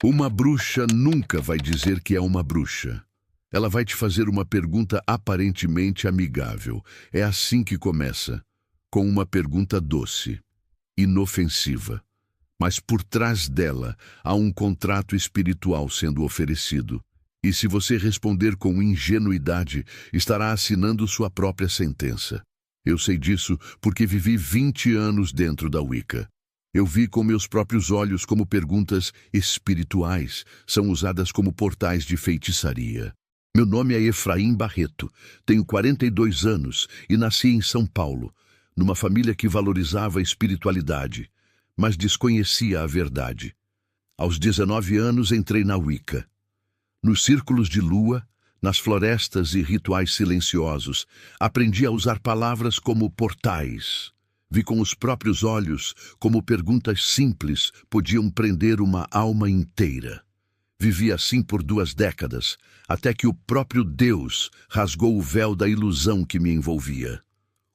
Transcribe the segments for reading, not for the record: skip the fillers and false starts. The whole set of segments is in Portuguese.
Uma bruxa nunca vai dizer que é uma bruxa. Ela vai te fazer uma pergunta aparentemente amigável. É assim que começa, com uma pergunta doce, inofensiva. Mas por trás dela há um contrato espiritual sendo oferecido. E se você responder com ingenuidade, estará assinando sua própria sentença. Eu sei disso porque vivi 20 anos dentro da Wicca. Eu vi com meus próprios olhos como perguntas espirituais são usadas como portais de feitiçaria. Meu nome é Efraim Barreto, tenho 42 anos e nasci em São Paulo, numa família que valorizava a espiritualidade, mas desconhecia a verdade. Aos 19 anos entrei na Wicca. Nos círculos de lua, nas florestas e rituais silenciosos, aprendi a usar palavras como portais. Vi com os próprios olhos como perguntas simples podiam prender uma alma inteira. Vivi assim por 2 décadas, até que o próprio Deus rasgou o véu da ilusão que me envolvia.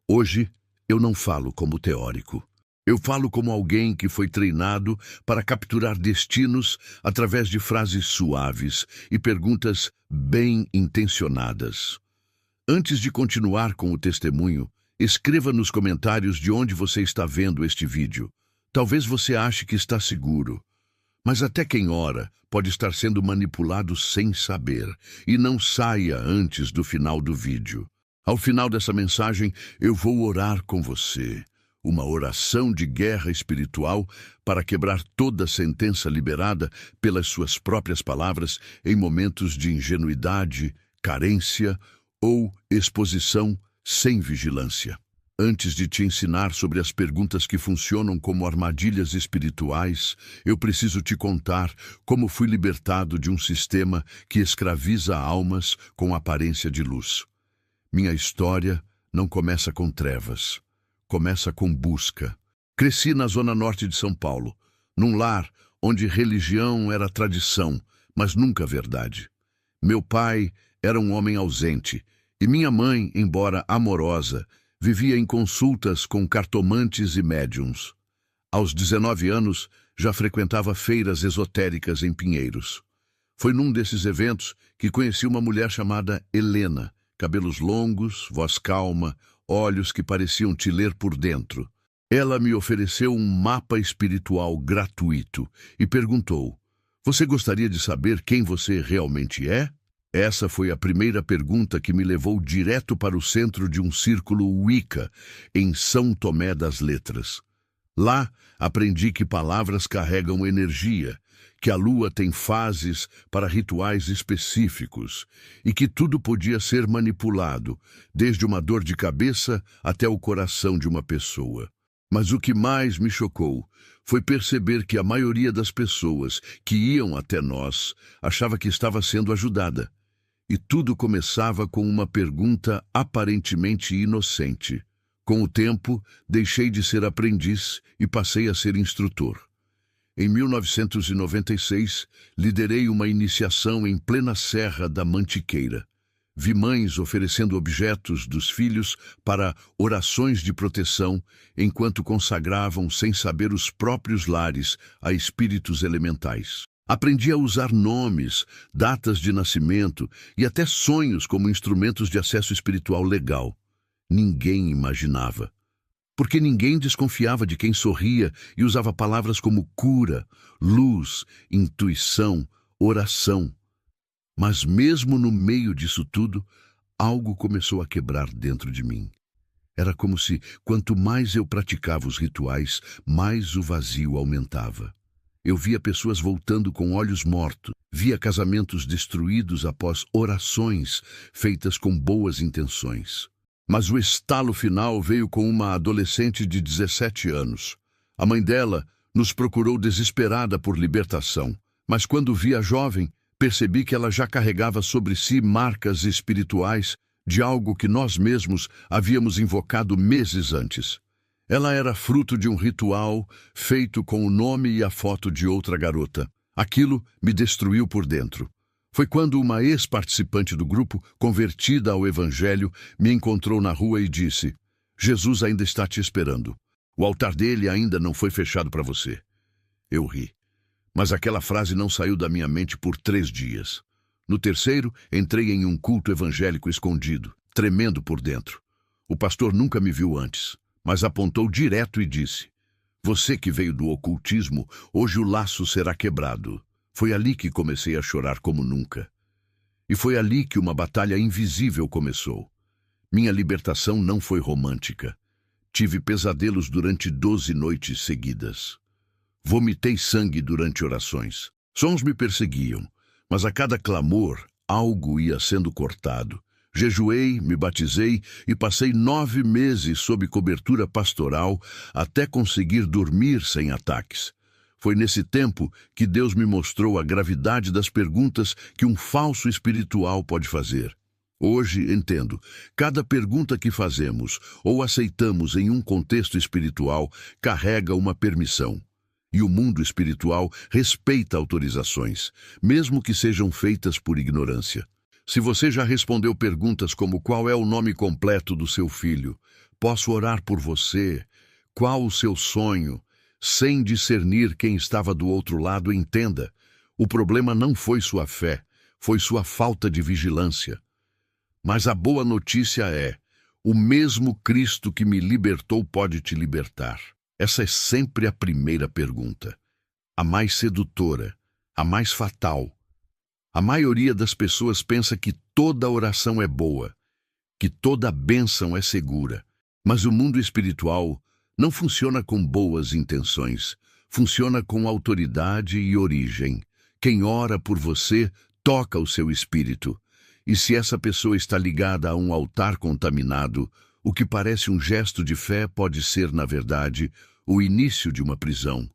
Hoje, eu não falo como teórico. Eu falo como alguém que foi treinado para capturar destinos através de frases suaves e perguntas bem intencionadas. Antes de continuar com o testemunho, escreva nos comentários de onde você está vendo este vídeo. Talvez você ache que está seguro, mas até quem ora pode estar sendo manipulado sem saber, e não saia antes do final do vídeo. Ao final dessa mensagem, eu vou orar com você. Uma oração de guerra espiritual para quebrar toda sentença liberada pelas suas próprias palavras em momentos de ingenuidade, carência ou exposição sem vigilância. Antes de te ensinar sobre as perguntas que funcionam como armadilhas espirituais, eu preciso te contar como fui libertado de um sistema que escraviza almas com aparência de luz. Minha história não começa com trevas. Começa com busca. Cresci na zona norte de São Paulo, num lar onde religião era tradição, mas nunca verdade. Meu pai era um homem ausente, e minha mãe, embora amorosa, vivia em consultas com cartomantes e médiuns. Aos 19 anos, já frequentava feiras esotéricas em Pinheiros. Foi num desses eventos que conheci uma mulher chamada Helena, cabelos longos, voz calma, olhos que pareciam te ler por dentro. Ela me ofereceu um mapa espiritual gratuito e perguntou: "Você gostaria de saber quem você realmente é?" Essa foi a primeira pergunta que me levou direto para o centro de um círculo Wicca, em São Tomé das Letras. Lá, aprendi que palavras carregam energia, que a lua tem fases para rituais específicos e que tudo podia ser manipulado, desde uma dor de cabeça até o coração de uma pessoa. Mas o que mais me chocou foi perceber que a maioria das pessoas que iam até nós achava que estava sendo ajudada. E tudo começava com uma pergunta aparentemente inocente. Com o tempo, deixei de ser aprendiz e passei a ser instrutor. Em 1996, liderei uma iniciação em plena Serra da Mantiqueira. Vi mães oferecendo objetos dos filhos para orações de proteção, enquanto consagravam sem saber os próprios lares a espíritos elementais. Aprendi a usar nomes, datas de nascimento e até sonhos como instrumentos de acesso espiritual legal. Ninguém imaginava. Porque ninguém desconfiava de quem sorria e usava palavras como cura, luz, intuição, oração. Mas mesmo no meio disso tudo, algo começou a quebrar dentro de mim. Era como se, quanto mais eu praticava os rituais, mais o vazio aumentava. Eu via pessoas voltando com olhos mortos, via casamentos destruídos após orações feitas com boas intenções. Mas o estalo final veio com uma adolescente de 17 anos. A mãe dela nos procurou desesperada por libertação, mas quando vi a jovem, percebi que ela já carregava sobre si marcas espirituais de algo que nós mesmos havíamos invocado meses antes. Ela era fruto de um ritual feito com o nome e a foto de outra garota. Aquilo me destruiu por dentro. Foi quando uma ex-participante do grupo, convertida ao Evangelho, me encontrou na rua e disse: "Jesus ainda está te esperando. O altar dele ainda não foi fechado para você." Eu ri. Mas aquela frase não saiu da minha mente por 3 dias. No terceiro, entrei em um culto evangélico escondido, tremendo por dentro. O pastor nunca me viu antes, mas apontou direto e disse: "Você que veio do ocultismo, hoje o laço será quebrado." Foi ali que comecei a chorar como nunca. E foi ali que uma batalha invisível começou. Minha libertação não foi romântica. Tive pesadelos durante 12 noites seguidas. Vomitei sangue durante orações. Sons me perseguiam, mas a cada clamor, algo ia sendo cortado. Jejuei, me batizei e passei 9 meses sob cobertura pastoral até conseguir dormir sem ataques. Foi nesse tempo que Deus me mostrou a gravidade das perguntas que um falso espiritual pode fazer. Hoje entendo, cada pergunta que fazemos ou aceitamos em um contexto espiritual carrega uma permissão. E o mundo espiritual respeita autorizações, mesmo que sejam feitas por ignorância. Se você já respondeu perguntas como qual é o nome completo do seu filho, posso orar por você, qual o seu sonho, sem discernir quem estava do outro lado, entenda, o problema não foi sua fé, foi sua falta de vigilância. Mas a boa notícia é, o mesmo Cristo que me libertou pode te libertar. Essa é sempre a primeira pergunta, a mais sedutora, a mais fatal. A maioria das pessoas pensa que toda oração é boa, que toda bênção é segura. Mas o mundo espiritual não funciona com boas intenções, funciona com autoridade e origem. Quem ora por você toca o seu espírito. E se essa pessoa está ligada a um altar contaminado, o que parece um gesto de fé pode ser, na verdade, o início de uma prisão.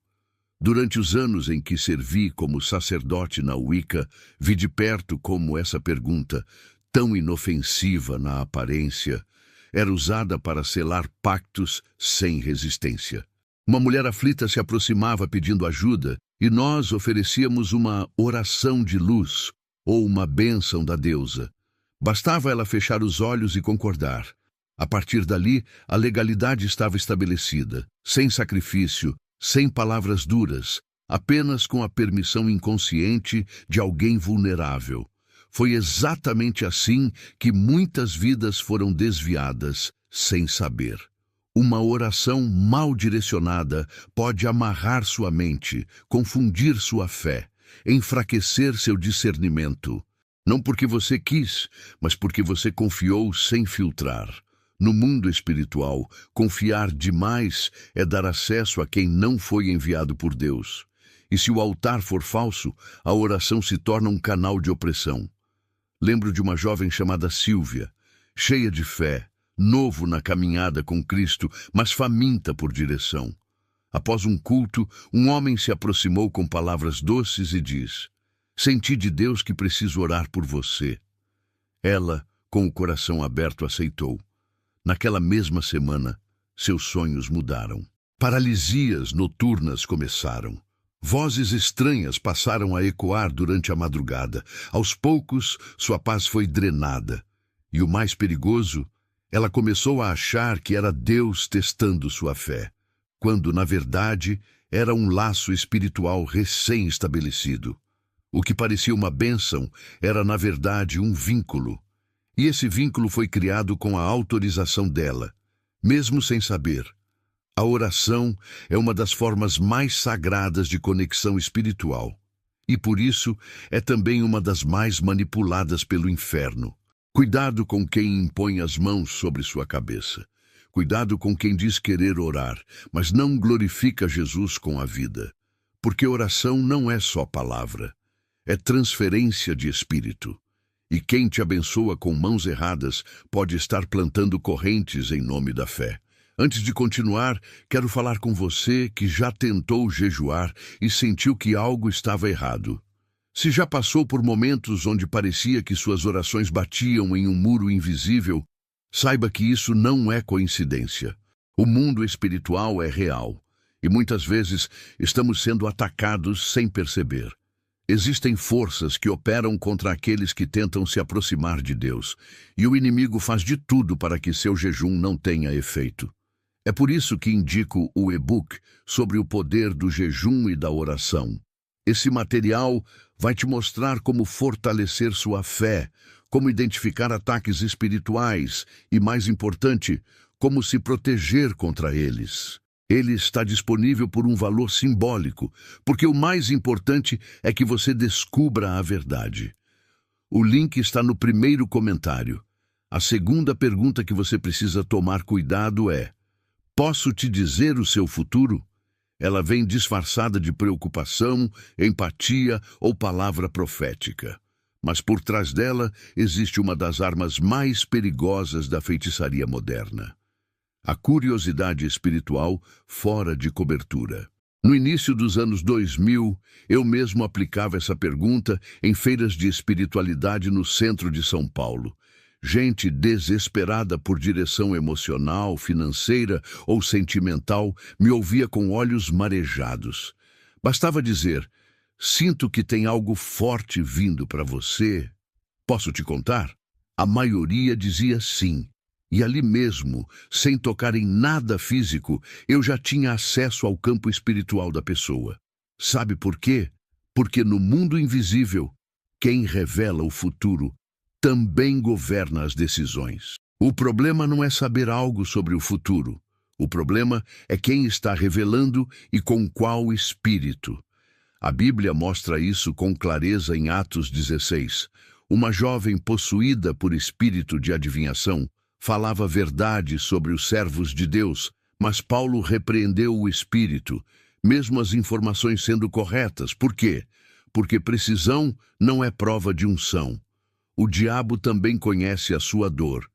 Durante os anos em que servi como sacerdote na Wicca, vi de perto como essa pergunta, tão inofensiva na aparência, era usada para selar pactos sem resistência. Uma mulher aflita se aproximava pedindo ajuda e nós oferecíamos uma oração de luz ou uma bênção da deusa. Bastava ela fechar os olhos e concordar. A partir dali, a legalidade estava estabelecida, sem sacrifício, sem palavras duras, apenas com a permissão inconsciente de alguém vulnerável. Foi exatamente assim que muitas vidas foram desviadas, sem saber. Uma oração mal direcionada pode amarrar sua mente, confundir sua fé, enfraquecer seu discernimento. Não porque você quis, mas porque você confiou sem filtrar. No mundo espiritual, confiar demais é dar acesso a quem não foi enviado por Deus. E se o altar for falso, a oração se torna um canal de opressão. Lembro de uma jovem chamada Silvia, cheia de fé, novo na caminhada com Cristo, mas faminta por direção. Após um culto, um homem se aproximou com palavras doces e diz: "Senti de Deus que preciso orar por você." Ela, com o coração aberto, aceitou. Naquela mesma semana, seus sonhos mudaram. Paralisias noturnas começaram. Vozes estranhas passaram a ecoar durante a madrugada. Aos poucos, sua paz foi drenada. E o mais perigoso, ela começou a achar que era Deus testando sua fé, quando, na verdade, era um laço espiritual recém-estabelecido. O que parecia uma bênção era, na verdade, um vínculo. E esse vínculo foi criado com a autorização dela, mesmo sem saber. A oração é uma das formas mais sagradas de conexão espiritual. E por isso é também uma das mais manipuladas pelo inferno. Cuidado com quem impõe as mãos sobre sua cabeça. Cuidado com quem diz querer orar, mas não glorifica Jesus com a vida. Porque oração não é só palavra, é transferência de espírito. E quem te abençoa com mãos erradas pode estar plantando correntes em nome da fé. Antes de continuar, quero falar com você que já tentou jejuar e sentiu que algo estava errado. Se já passou por momentos onde parecia que suas orações batiam em um muro invisível, saiba que isso não é coincidência. O mundo espiritual é real e muitas vezes estamos sendo atacados sem perceber. Existem forças que operam contra aqueles que tentam se aproximar de Deus, e o inimigo faz de tudo para que seu jejum não tenha efeito. É por isso que indico o e-book sobre o poder do jejum e da oração. Esse material vai te mostrar como fortalecer sua fé, como identificar ataques espirituais e, mais importante, como se proteger contra eles. Ele está disponível por um valor simbólico, porque o mais importante é que você descubra a verdade. O link está no primeiro comentário. A segunda pergunta que você precisa tomar cuidado é: posso te dizer o seu futuro? Ela vem disfarçada de preocupação, empatia ou palavra profética. Mas por trás dela existe uma das armas mais perigosas da feitiçaria moderna: a curiosidade espiritual fora de cobertura. No início dos anos 2000, eu mesmo aplicava essa pergunta em feiras de espiritualidade no centro de São Paulo. Gente desesperada por direção emocional, financeira ou sentimental me ouvia com olhos marejados. Bastava dizer: sinto que tem algo forte vindo para você. Posso te contar? A maioria dizia sim. E ali mesmo, sem tocar em nada físico, eu já tinha acesso ao campo espiritual da pessoa. Sabe por quê? Porque no mundo invisível, quem revela o futuro também governa as decisões. O problema não é saber algo sobre o futuro. O problema é quem está revelando e com qual espírito. A Bíblia mostra isso com clareza em Atos 16. Uma jovem possuída por espírito de adivinhação falava verdade sobre os servos de Deus, mas Paulo repreendeu o espírito, mesmo as informações sendo corretas. Por quê? Porque precisão não é prova de unção. O diabo também conhece a sua dor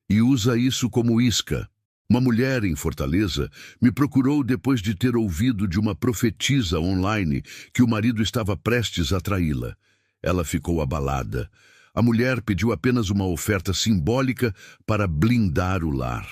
e usa isso como isca. Uma mulher em Fortaleza me procurou depois de ter ouvido de uma profetisa online que o marido estava prestes a traí-la. Ela ficou abalada. A mulher pediu apenas uma oferta simbólica para blindar o lar.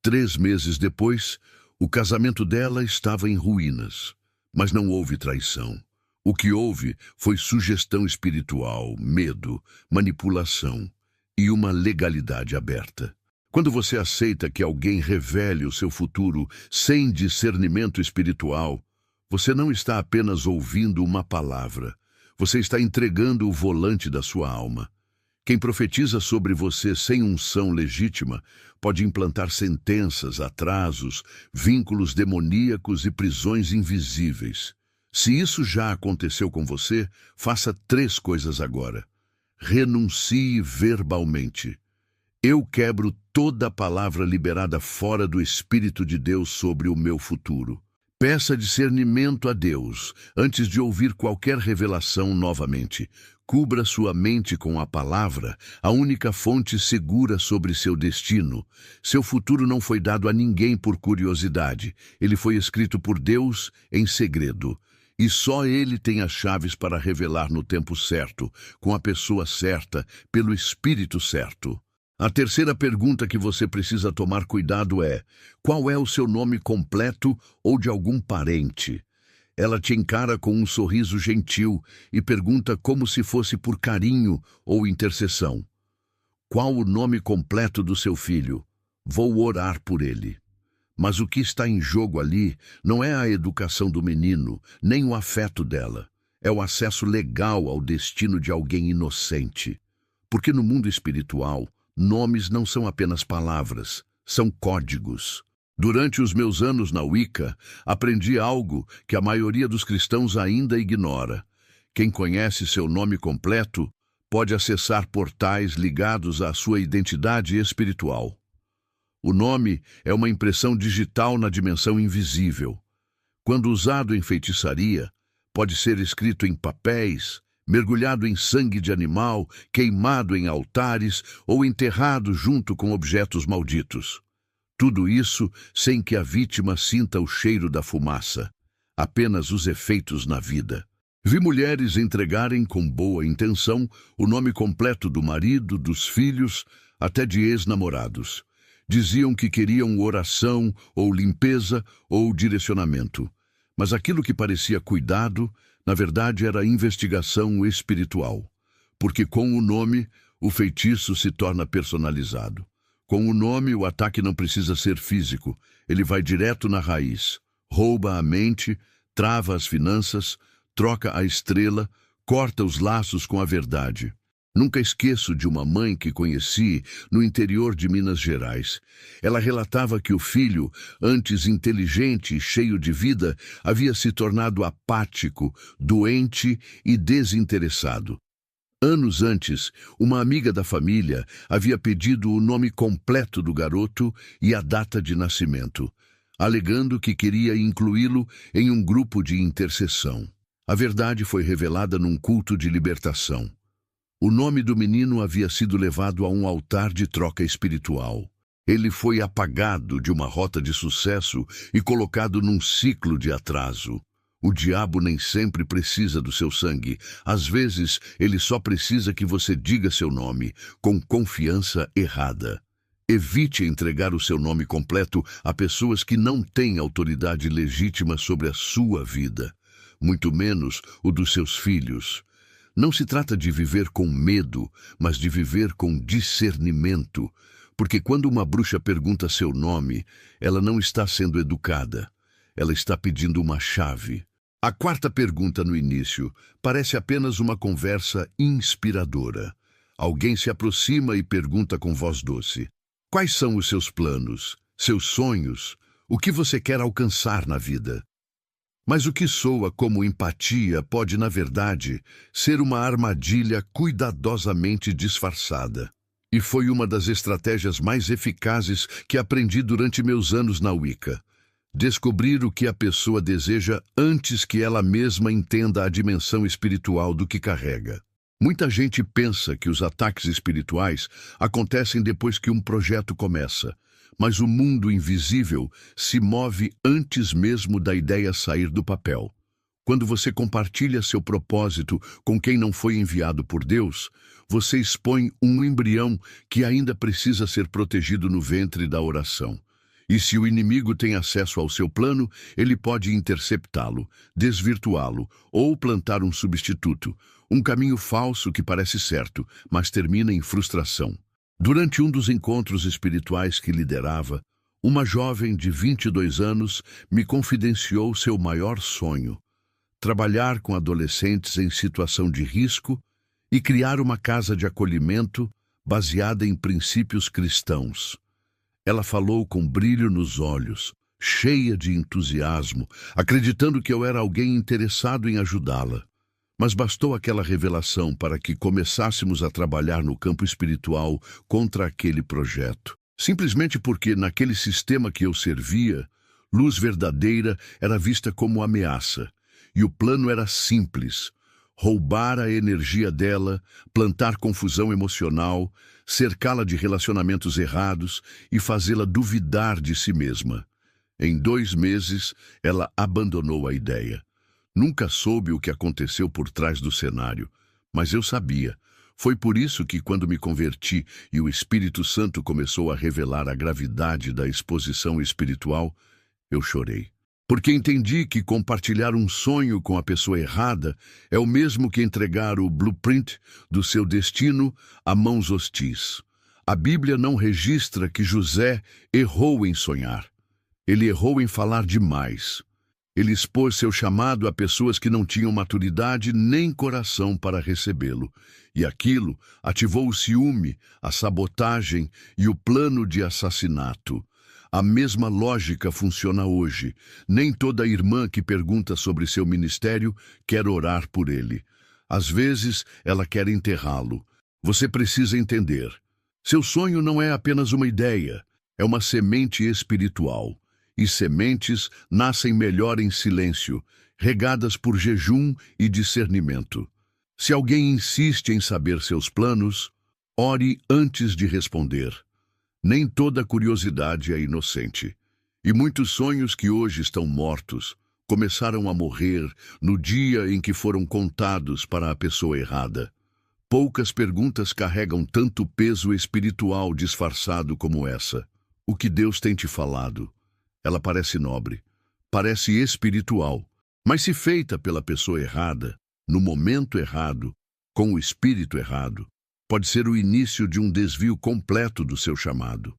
3 meses depois, o casamento dela estava em ruínas. Mas não houve traição. O que houve foi sugestão espiritual, medo, manipulação e uma legalidade aberta. Quando você aceita que alguém revele o seu futuro sem discernimento espiritual, você não está apenas ouvindo uma palavra. Você está entregando o volante da sua alma. Quem profetiza sobre você sem unção legítima pode implantar sentenças, atrasos, vínculos demoníacos e prisões invisíveis. Se isso já aconteceu com você, faça 3 coisas agora. Renuncie verbalmente. Eu quebro toda palavra liberada fora do Espírito de Deus sobre o meu futuro. Peça discernimento a Deus antes de ouvir qualquer revelação novamente. Cubra sua mente com a palavra, a única fonte segura sobre seu destino. Seu futuro não foi dado a ninguém por curiosidade. Ele foi escrito por Deus em segredo. E só Ele tem as chaves para revelar no tempo certo, com a pessoa certa, pelo Espírito certo. A terceira pergunta que você precisa tomar cuidado é: qual é o seu nome completo ou de algum parente? Ela te encara com um sorriso gentil e pergunta como se fosse por carinho ou intercessão. Qual o nome completo do seu filho? Vou orar por ele. Mas o que está em jogo ali não é a educação do menino, nem o afeto dela. É o acesso legal ao destino de alguém inocente. Porque no mundo espiritual, nomes não são apenas palavras, são códigos. Durante os meus anos na Wicca, aprendi algo que a maioria dos cristãos ainda ignora. Quem conhece seu nome completo pode acessar portais ligados à sua identidade espiritual. O nome é uma impressão digital na dimensão invisível. Quando usado em feitiçaria, pode ser escrito em papéis, mergulhado em sangue de animal, queimado em altares ou enterrado junto com objetos malditos. Tudo isso sem que a vítima sinta o cheiro da fumaça, apenas os efeitos na vida. Vi mulheres entregarem com boa intenção o nome completo do marido, dos filhos, até de ex-namorados. Diziam que queriam oração, ou limpeza, ou direcionamento. Mas aquilo que parecia cuidado, na verdade era investigação espiritual. Porque com o nome, o feitiço se torna personalizado. Com o nome, o ataque não precisa ser físico. Ele vai direto na raiz. Rouba a mente, trava as finanças, troca a estrela, corta os laços com a verdade. Nunca esqueço de uma mãe que conheci no interior de Minas Gerais. Ela relatava que o filho, antes inteligente e cheio de vida, havia se tornado apático, doente e desinteressado. Anos antes, uma amiga da família havia pedido o nome completo do garoto e a data de nascimento, alegando que queria incluí-lo em um grupo de intercessão. A verdade foi revelada num culto de libertação. O nome do menino havia sido levado a um altar de troca espiritual. Ele foi apagado de uma rota de sucesso e colocado num ciclo de atraso. O diabo nem sempre precisa do seu sangue. Às vezes, ele só precisa que você diga seu nome, com confiança errada. Evite entregar o seu nome completo a pessoas que não têm autoridade legítima sobre a sua vida, muito menos o dos seus filhos. Não se trata de viver com medo, mas de viver com discernimento, porque quando uma bruxa pergunta seu nome, ela não está sendo educada, ela está pedindo uma chave. A quarta pergunta no início parece apenas uma conversa inspiradora. Alguém se aproxima e pergunta com voz doce: quais são os seus planos, seus sonhos, o que você quer alcançar na vida? Mas o que soa como empatia pode, na verdade, ser uma armadilha cuidadosamente disfarçada. E foi uma das estratégias mais eficazes que aprendi durante meus anos na Wicca. Descobrir o que a pessoa deseja antes que ela mesma entenda a dimensão espiritual do que carrega. Muita gente pensa que os ataques espirituais acontecem depois que um projeto começa. Mas o mundo invisível se move antes mesmo da ideia sair do papel. Quando você compartilha seu propósito com quem não foi enviado por Deus, você expõe um embrião que ainda precisa ser protegido no ventre da oração. E se o inimigo tem acesso ao seu plano, ele pode interceptá-lo, desvirtuá-lo ou plantar um substituto, um caminho falso que parece certo, mas termina em frustração. Durante um dos encontros espirituais que liderava, uma jovem de 22 anos me confidenciou seu maior sonho: trabalhar com adolescentes em situação de risco e criar uma casa de acolhimento baseada em princípios cristãos. Ela falou com brilho nos olhos, cheia de entusiasmo, acreditando que eu era alguém interessado em ajudá-la. Mas bastou aquela revelação para que começássemos a trabalhar no campo espiritual contra aquele projeto. Simplesmente porque, naquele sistema que eu servia, luz verdadeira era vista como ameaça. E o plano era simples: roubar a energia dela, plantar confusão emocional, cercá-la de relacionamentos errados e fazê-la duvidar de si mesma. Em 2 meses, ela abandonou a ideia. Nunca soube o que aconteceu por trás do cenário, mas eu sabia. Foi por isso que, quando me converti e o Espírito Santo começou a revelar a gravidade da exposição espiritual, eu chorei. Porque entendi que compartilhar um sonho com a pessoa errada é o mesmo que entregar o blueprint do seu destino a mãos hostis. A Bíblia não registra que José errou em sonhar. Ele errou em falar demais. Ele expôs seu chamado a pessoas que não tinham maturidade nem coração para recebê-lo. E aquilo ativou o ciúme, a sabotagem e o plano de assassinato. A mesma lógica funciona hoje. Nem toda irmã que pergunta sobre seu ministério quer orar por ele. Às vezes, ela quer enterrá-lo. Você precisa entender. Seu sonho não é apenas uma ideia, é uma semente espiritual. E sementes nascem melhor em silêncio, regadas por jejum e discernimento. Se alguém insiste em saber seus planos, ore antes de responder. Nem toda curiosidade é inocente. E muitos sonhos que hoje estão mortos começaram a morrer no dia em que foram contados para a pessoa errada. Poucas perguntas carregam tanto peso espiritual disfarçado como essa. O que Deus tem te falado? Ela parece nobre, parece espiritual, mas se feita pela pessoa errada, no momento errado, com o espírito errado, pode ser o início de um desvio completo do seu chamado.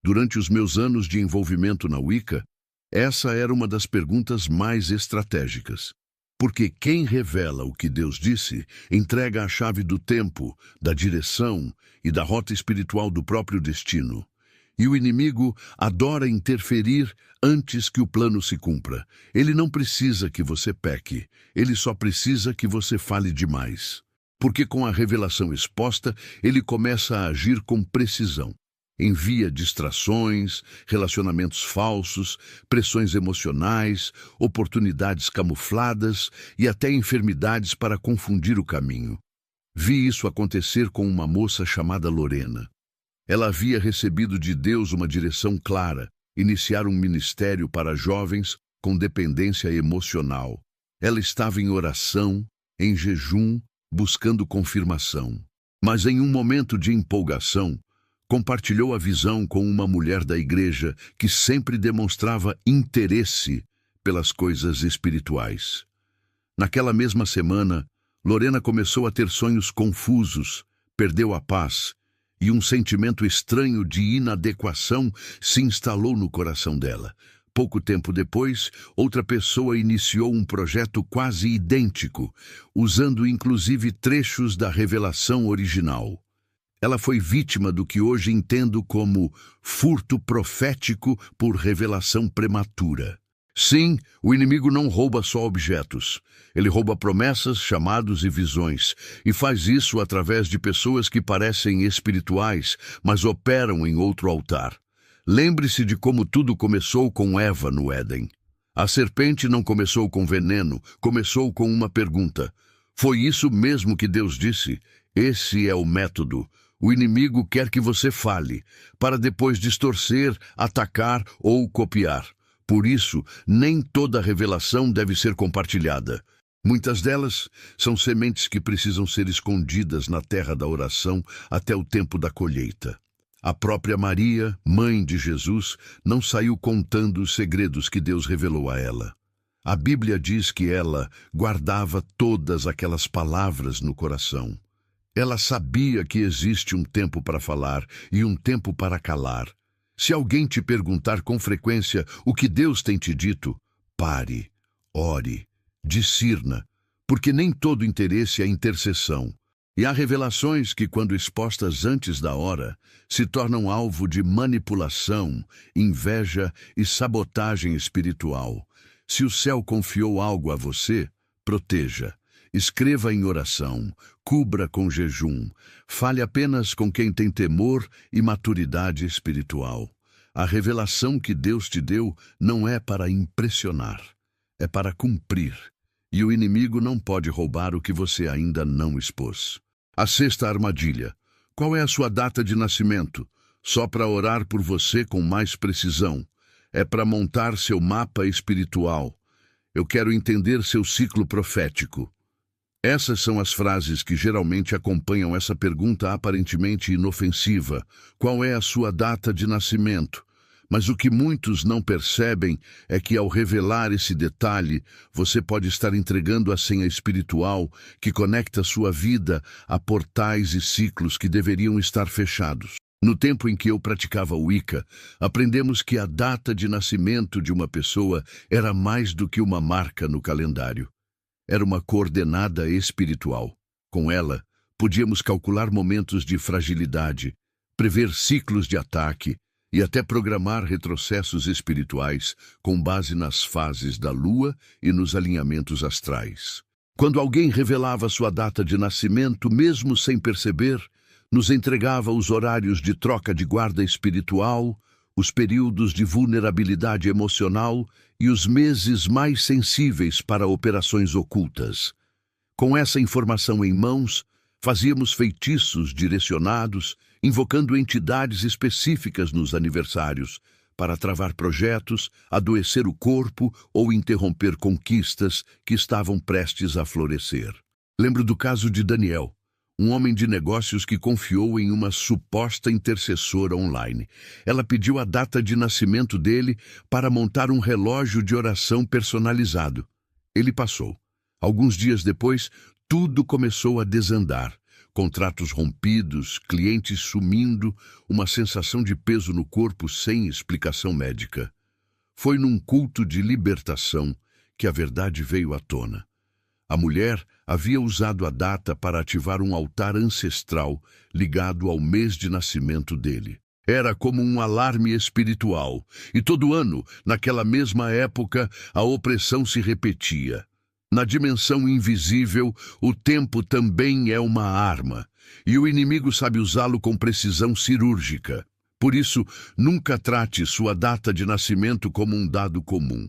Durante os meus anos de envolvimento na Wicca, essa era uma das perguntas mais estratégicas. Porque quem revela o que Deus disse, entrega a chave do tempo, da direção e da rota espiritual do próprio destino. E o inimigo adora interferir antes que o plano se cumpra. Ele não precisa que você peque, ele só precisa que você fale demais. Porque com a revelação exposta, ele começa a agir com precisão. Envia distrações, relacionamentos falsos, pressões emocionais, oportunidades camufladas e até enfermidades para confundir o caminho. Vi isso acontecer com uma moça chamada Lorena. Ela havia recebido de Deus uma direção clara, iniciar um ministério para jovens com dependência emocional. Ela estava em oração, em jejum, buscando confirmação. Mas em um momento de empolgação, compartilhou a visão com uma mulher da igreja que sempre demonstrava interesse pelas coisas espirituais. Naquela mesma semana, Lorena começou a ter sonhos confusos, perdeu a paz e um sentimento estranho de inadequação se instalou no coração dela. Pouco tempo depois, outra pessoa iniciou um projeto quase idêntico, usando inclusive trechos da revelação original. Ela foi vítima do que hoje entendo como furto profético por revelação prematura. Sim, o inimigo não rouba só objetos. Ele rouba promessas, chamados e visões, e faz isso através de pessoas que parecem espirituais, mas operam em outro altar. Lembre-se de como tudo começou com Eva no Éden. A serpente não começou com veneno, começou com uma pergunta. Foi isso mesmo que Deus disse? Esse é o método. O inimigo quer que você fale, para depois distorcer, atacar ou copiar. Por isso, nem toda revelação deve ser compartilhada. Muitas delas são sementes que precisam ser escondidas na terra da oração até o tempo da colheita. A própria Maria, mãe de Jesus, não saiu contando os segredos que Deus revelou a ela. A Bíblia diz que ela guardava todas aquelas palavras no coração. Ela sabia que existe um tempo para falar e um tempo para calar. Se alguém te perguntar com frequência o que Deus tem te dito, pare, ore, discirna, porque nem todo interesse é intercessão. E há revelações que, quando expostas antes da hora, se tornam alvo de manipulação, inveja e sabotagem espiritual. Se o céu confiou algo a você, proteja. Escreva em oração, cubra com jejum, fale apenas com quem tem temor e maturidade espiritual. A revelação que Deus te deu não é para impressionar, é para cumprir. E o inimigo não pode roubar o que você ainda não expôs. A sexta armadilha. Qual é a sua data de nascimento? Só para orar por você com mais precisão. É para montar seu mapa espiritual. Eu quero entender seu ciclo profético. Essas são as frases que geralmente acompanham essa pergunta aparentemente inofensiva. Qual é a sua data de nascimento? Mas o que muitos não percebem é que, ao revelar esse detalhe, você pode estar entregando a senha espiritual que conecta sua vida a portais e ciclos que deveriam estar fechados. No tempo em que eu praticava o Wicca, aprendemos que a data de nascimento de uma pessoa era mais do que uma marca no calendário. Era uma coordenada espiritual. Com ela, podíamos calcular momentos de fragilidade, prever ciclos de ataque e até programar retrocessos espirituais com base nas fases da lua e nos alinhamentos astrais. Quando alguém revelava sua data de nascimento, mesmo sem perceber, nos entregava os horários de troca de guarda espiritual, os períodos de vulnerabilidade emocional e os meses mais sensíveis para operações ocultas. Com essa informação em mãos, fazíamos feitiços direcionados, invocando entidades específicas nos aniversários, para travar projetos, adoecer o corpo ou interromper conquistas que estavam prestes a florescer. Lembro do caso de Daniel, um homem de negócios que confiou em uma suposta intercessora online. Ela pediu a data de nascimento dele para montar um relógio de oração personalizado. Ele passou. Alguns dias depois, tudo começou a desandar. Contratos rompidos, clientes sumindo, uma sensação de peso no corpo sem explicação médica. Foi num culto de libertação que a verdade veio à tona. A mulher havia usado a data para ativar um altar ancestral ligado ao mês de nascimento dele. Era como um alarme espiritual, e todo ano, naquela mesma época, a opressão se repetia. Na dimensão invisível, o tempo também é uma arma, e o inimigo sabe usá-lo com precisão cirúrgica. Por isso, nunca trate sua data de nascimento como um dado comum.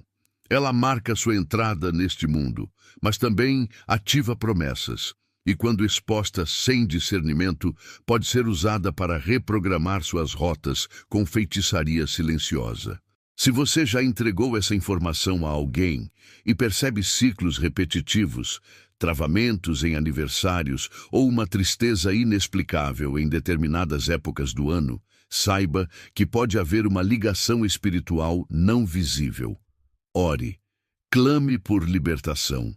Ela marca sua entrada neste mundo, mas também ativa promessas. E quando exposta sem discernimento, pode ser usada para reprogramar suas rotas com feitiçaria silenciosa. Se você já entregou essa informação a alguém e percebe ciclos repetitivos, travamentos em aniversários ou uma tristeza inexplicável em determinadas épocas do ano, saiba que pode haver uma ligação espiritual não visível. Ore, clame por libertação.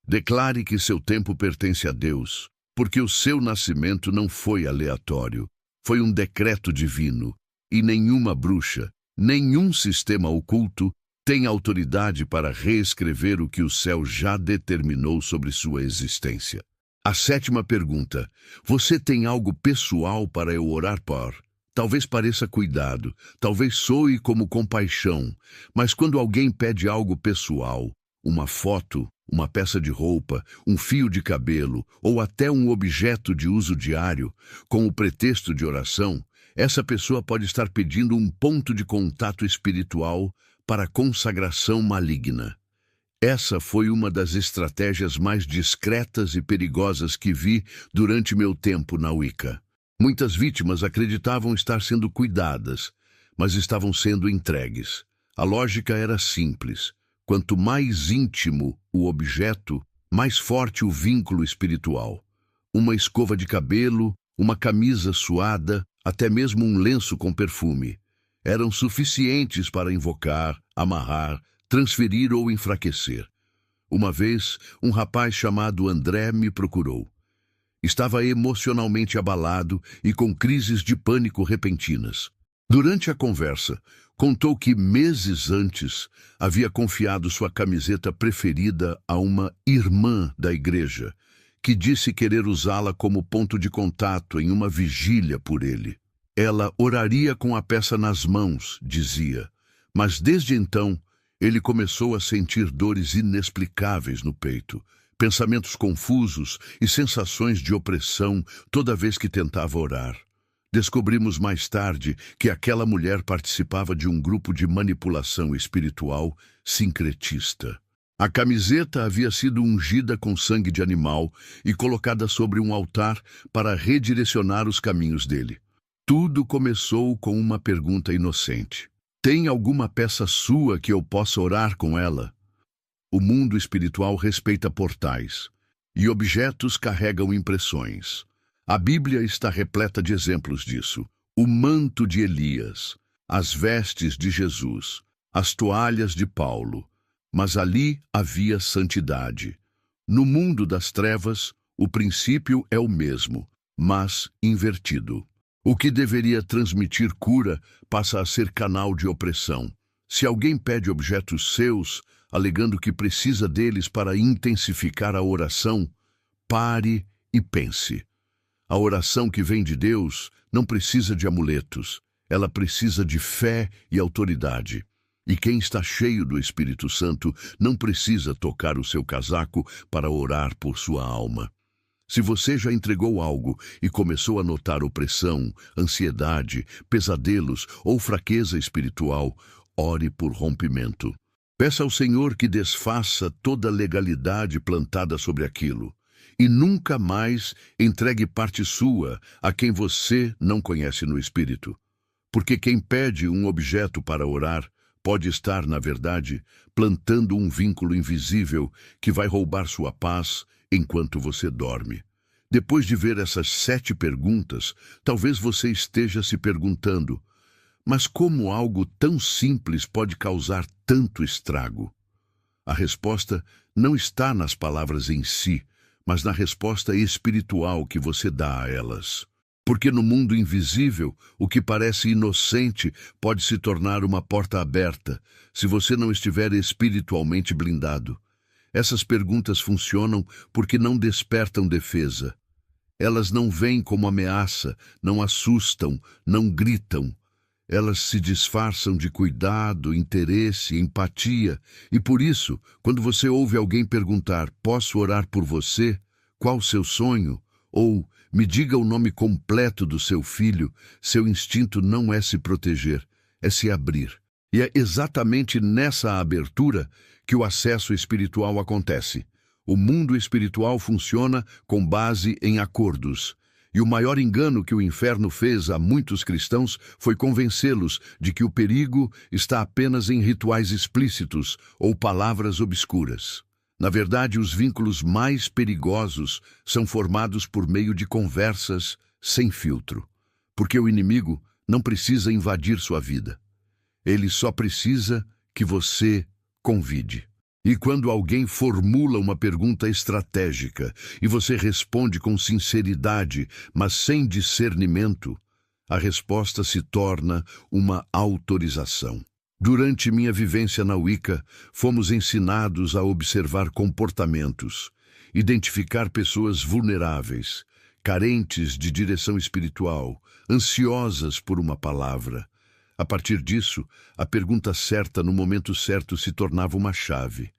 Declare que seu tempo pertence a Deus, porque o seu nascimento não foi aleatório, foi um decreto divino, e nenhuma bruxa, nenhum sistema oculto tem autoridade para reescrever o que o céu já determinou sobre sua existência. A sétima pergunta: você tem algo pessoal para eu orar por? Talvez pareça cuidado, talvez soe como compaixão, mas quando alguém pede algo pessoal, uma foto, uma peça de roupa, um fio de cabelo ou até um objeto de uso diário, com o pretexto de oração, essa pessoa pode estar pedindo um ponto de contato espiritual para consagração maligna. Essa foi uma das estratégias mais discretas e perigosas que vi durante meu tempo na Wicca. Muitas vítimas acreditavam estar sendo cuidadas, mas estavam sendo entregues. A lógica era simples. Quanto mais íntimo o objeto, mais forte o vínculo espiritual. Uma escova de cabelo, uma camisa suada, até mesmo um lenço com perfume, eram suficientes para invocar, amarrar, transferir ou enfraquecer. Uma vez, um rapaz chamado André me procurou. Estava emocionalmente abalado e com crises de pânico repentinas. Durante a conversa, contou que meses antes havia confiado sua camiseta preferida a uma irmã da igreja, que disse querer usá-la como ponto de contato em uma vigília por ele. Ela oraria com a peça nas mãos, dizia, mas desde então ele começou a sentir dores inexplicáveis no peito, pensamentos confusos e sensações de opressão toda vez que tentava orar. Descobrimos mais tarde que aquela mulher participava de um grupo de manipulação espiritual sincretista. A camiseta havia sido ungida com sangue de animal e colocada sobre um altar para redirecionar os caminhos dele. Tudo começou com uma pergunta inocente. Tem alguma peça sua que eu possa orar com ela? O mundo espiritual respeita portais, e objetos carregam impressões. A Bíblia está repleta de exemplos disso. O manto de Elias, as vestes de Jesus, as toalhas de Paulo. Mas ali havia santidade. No mundo das trevas, o princípio é o mesmo, mas invertido. O que deveria transmitir cura passa a ser canal de opressão. Se alguém pede objetos seus, alegando que precisa deles para intensificar a oração, pare e pense. A oração que vem de Deus não precisa de amuletos, ela precisa de fé e autoridade. E quem está cheio do Espírito Santo não precisa tocar o seu casaco para orar por sua alma. Se você já entregou algo e começou a notar opressão, ansiedade, pesadelos ou fraqueza espiritual, ore por rompimento. Peça ao Senhor que desfaça toda a legalidade plantada sobre aquilo. E nunca mais entregue parte sua a quem você não conhece no Espírito. Porque quem pede um objeto para orar pode estar, na verdade, plantando um vínculo invisível que vai roubar sua paz enquanto você dorme. Depois de ver essas 7 perguntas, talvez você esteja se perguntando: mas como algo tão simples pode causar tanto estrago? A resposta não está nas palavras em si, mas na resposta espiritual que você dá a elas. Porque no mundo invisível, o que parece inocente pode se tornar uma porta aberta, se você não estiver espiritualmente blindado. Essas perguntas funcionam porque não despertam defesa. Elas não vêm como ameaça, não assustam, não gritam. Elas se disfarçam de cuidado, interesse, empatia. E por isso, quando você ouve alguém perguntar: "Posso orar por você? Qual o seu sonho?" Ou "Me diga o nome completo do seu filho", seu instinto não é se proteger, é se abrir. E é exatamente nessa abertura que o acesso espiritual acontece. O mundo espiritual funciona com base em acordos. E o maior engano que o inferno fez a muitos cristãos foi convencê-los de que o perigo está apenas em rituais explícitos ou palavras obscuras. Na verdade, os vínculos mais perigosos são formados por meio de conversas sem filtro. Porque o inimigo não precisa invadir sua vida. Ele só precisa que você convide. E quando alguém formula uma pergunta estratégica e você responde com sinceridade, mas sem discernimento, a resposta se torna uma autorização. Durante minha vivência na Wicca, fomos ensinados a observar comportamentos, identificar pessoas vulneráveis, carentes de direção espiritual, ansiosas por uma palavra. A partir disso, a pergunta certa no momento certo se tornava uma chave.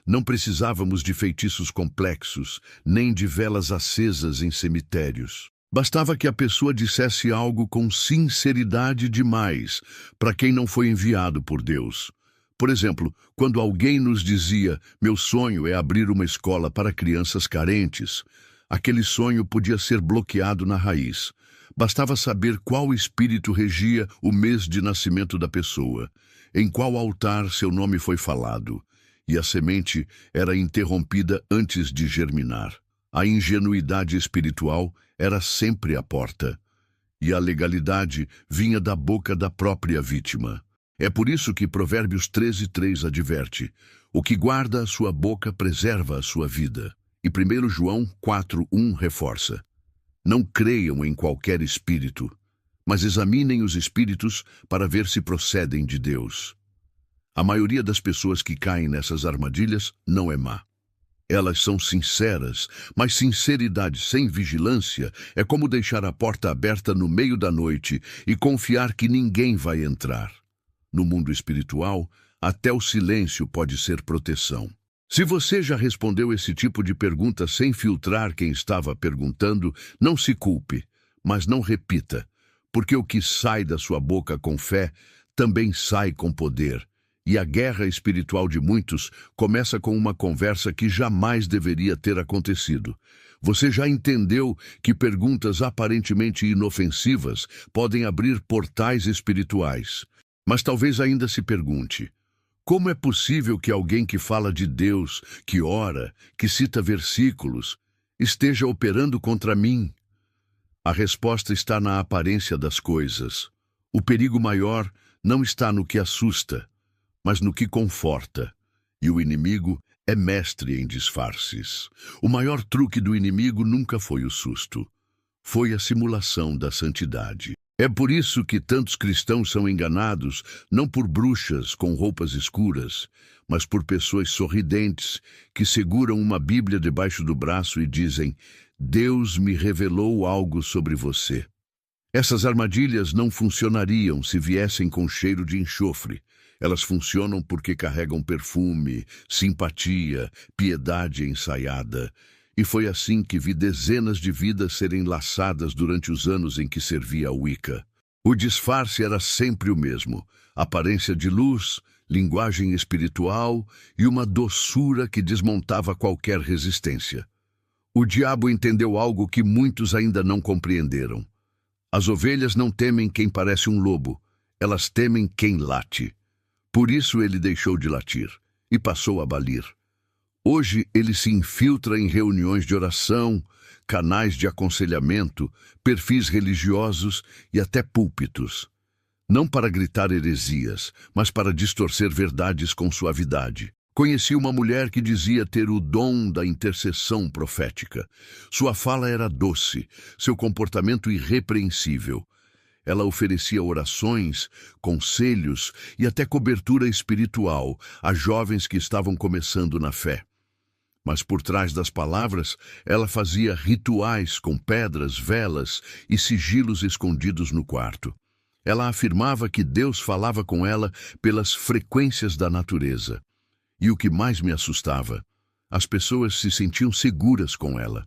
Não precisávamos de feitiços complexos, nem de velas acesas em cemitérios. Bastava que a pessoa dissesse algo com sinceridade demais para quem não foi enviado por Deus. Por exemplo, quando alguém nos dizia: "Meu sonho é abrir uma escola para crianças carentes", aquele sonho podia ser bloqueado na raiz. Bastava saber qual espírito regia o mês de nascimento da pessoa, em qual altar seu nome foi falado, e a semente era interrompida antes de germinar. A ingenuidade espiritual era sempre a porta, e a legalidade vinha da boca da própria vítima. É por isso que Provérbios 13:3 adverte: "O que guarda a sua boca preserva a sua vida." E 1 João 4:1 reforça: "Não creiam em qualquer espírito, mas examinem os espíritos para ver se procedem de Deus." A maioria das pessoas que caem nessas armadilhas não é má. Elas são sinceras, mas sinceridade sem vigilância é como deixar a porta aberta no meio da noite e confiar que ninguém vai entrar. No mundo espiritual, até o silêncio pode ser proteção. Se você já respondeu esse tipo de pergunta sem filtrar quem estava perguntando, não se culpe, mas não repita, porque o que sai da sua boca com fé também sai com poder. E a guerra espiritual de muitos começa com uma conversa que jamais deveria ter acontecido. Você já entendeu que perguntas aparentemente inofensivas podem abrir portais espirituais. Mas talvez ainda se pergunte: como é possível que alguém que fala de Deus, que ora, que cita versículos, esteja operando contra mim? A resposta está na aparência das coisas. O perigo maior não está no que assusta, mas no que conforta. E o inimigo é mestre em disfarces. O maior truque do inimigo nunca foi o susto. Foi a simulação da santidade. É por isso que tantos cristãos são enganados, não por bruxas com roupas escuras, mas por pessoas sorridentes que seguram uma Bíblia debaixo do braço e dizem: "Deus me revelou algo sobre você." Essas armadilhas não funcionariam se viessem com cheiro de enxofre. Elas funcionam porque carregam perfume, simpatia, piedade ensaiada. E foi assim que vi dezenas de vidas serem laçadas durante os anos em que servia a Wicca. O disfarce era sempre o mesmo: aparência de luz, linguagem espiritual e uma doçura que desmontava qualquer resistência. O diabo entendeu algo que muitos ainda não compreenderam. As ovelhas não temem quem parece um lobo, elas temem quem late. Por isso ele deixou de latir e passou a balir. Hoje ele se infiltra em reuniões de oração, canais de aconselhamento, perfis religiosos e até púlpitos. Não para gritar heresias, mas para distorcer verdades com suavidade. Conheci uma mulher que dizia ter o dom da intercessão profética. Sua fala era doce, seu comportamento irrepreensível. Ela oferecia orações, conselhos e até cobertura espiritual a jovens que estavam começando na fé. Mas por trás das palavras, ela fazia rituais com pedras, velas e sigilos escondidos no quarto. Ela afirmava que Deus falava com ela pelas frequências da natureza. E o que mais me assustava, as pessoas se sentiam seguras com ela.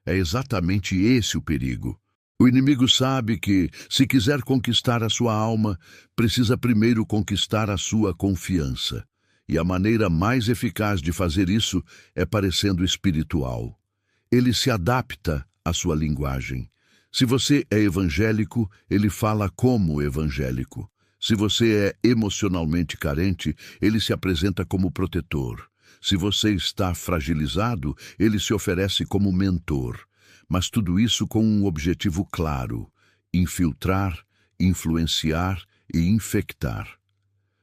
É exatamente esse o perigo. O inimigo sabe que, se quiser conquistar a sua alma, precisa primeiro conquistar a sua confiança. E a maneira mais eficaz de fazer isso é parecendo espiritual. Ele se adapta à sua linguagem. Se você é evangélico, ele fala como evangélico. Se você é emocionalmente carente, ele se apresenta como protetor. Se você está fragilizado, ele se oferece como mentor. Mas tudo isso com um objetivo claro: infiltrar, influenciar e infectar.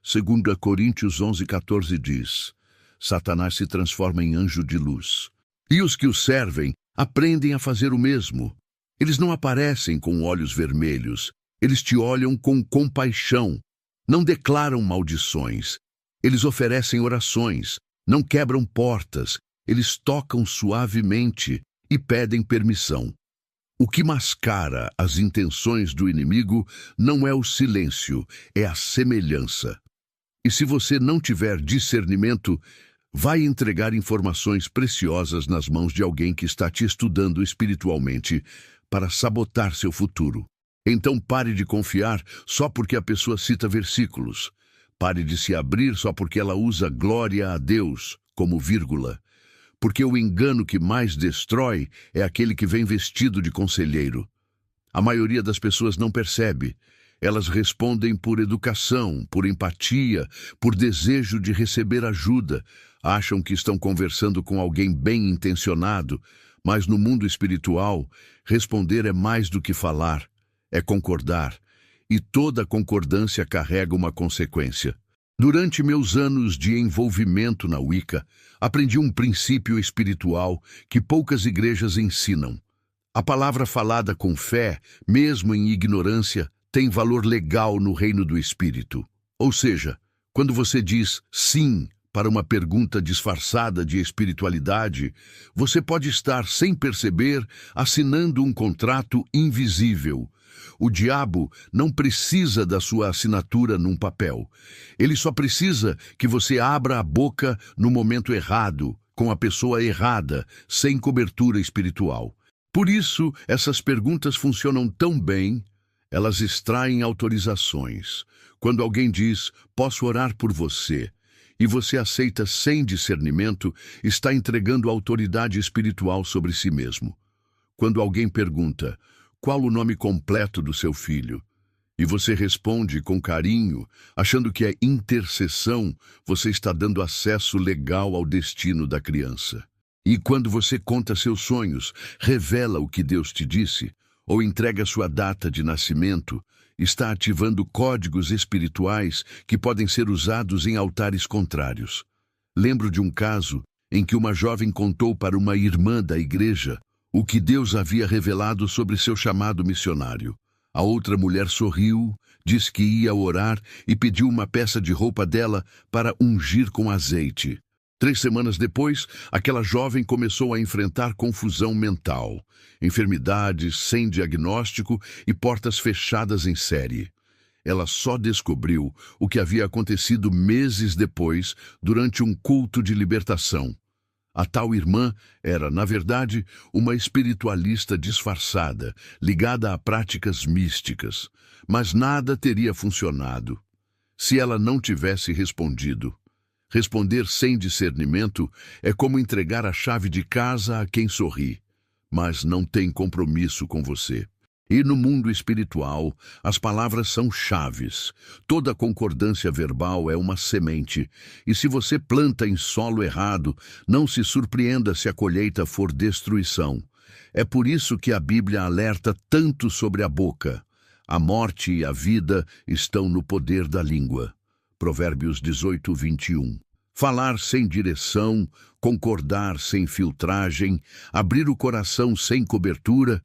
2 Coríntios 11:14 diz: Satanás se transforma em anjo de luz. E os que o servem aprendem a fazer o mesmo. Eles não aparecem com olhos vermelhos. Eles te olham com compaixão. Não declaram maldições. Eles oferecem orações. Não quebram portas. Eles tocam suavemente e pedem permissão. O que mascara as intenções do inimigo não é o silêncio, é a semelhança. E se você não tiver discernimento, vai entregar informações preciosas nas mãos de alguém que está te estudando espiritualmente para sabotar seu futuro. Então pare de confiar só porque a pessoa cita versículos. Pare de se abrir só porque ela usa glória a Deus como vírgula. Porque o engano que mais destrói é aquele que vem vestido de conselheiro. A maioria das pessoas não percebe. Elas respondem por educação, por empatia, por desejo de receber ajuda. Acham que estão conversando com alguém bem intencionado, mas no mundo espiritual, responder é mais do que falar, é concordar. E toda concordância carrega uma consequência. Durante meus anos de envolvimento na Wicca, aprendi um princípio espiritual que poucas igrejas ensinam. A palavra falada com fé, mesmo em ignorância, tem valor legal no reino do Espírito. Ou seja, quando você diz sim para uma pergunta disfarçada de espiritualidade, você pode estar, sem perceber, assinando um contrato invisível. O diabo não precisa da sua assinatura num papel. Ele só precisa que você abra a boca no momento errado, com a pessoa errada, sem cobertura espiritual. Por isso, essas perguntas funcionam tão bem. Elas extraem autorizações. Quando alguém diz, posso orar por você, e você aceita sem discernimento, está entregando autoridade espiritual sobre si mesmo. Quando alguém pergunta, qual o nome completo do seu filho? E você responde com carinho, achando que é intercessão, você está dando acesso legal ao destino da criança. E quando você conta seus sonhos, revela o que Deus te disse, ou entrega sua data de nascimento, está ativando códigos espirituais que podem ser usados em altares contrários. Lembro de um caso em que uma jovem contou para uma irmã da igreja o que Deus havia revelado sobre seu chamado missionário. A outra mulher sorriu, disse que ia orar e pediu uma peça de roupa dela para ungir com azeite. 3 semanas depois, aquela jovem começou a enfrentar confusão mental, enfermidades sem diagnóstico e portas fechadas em série. Ela só descobriu o que havia acontecido meses depois, durante um culto de libertação. A tal irmã era, na verdade, uma espiritualista disfarçada, ligada a práticas místicas. Mas nada teria funcionado se ela não tivesse respondido. Responder sem discernimento é como entregar a chave de casa a quem sorri, mas não tem compromisso com você. E no mundo espiritual, as palavras são chaves. Toda concordância verbal é uma semente, e se você planta em solo errado, não se surpreenda se a colheita for destruição. É por isso que a Bíblia alerta tanto sobre a boca. A morte e a vida estão no poder da língua. Provérbios 18:21. Falar sem direção, concordar sem filtragem, abrir o coração sem cobertura,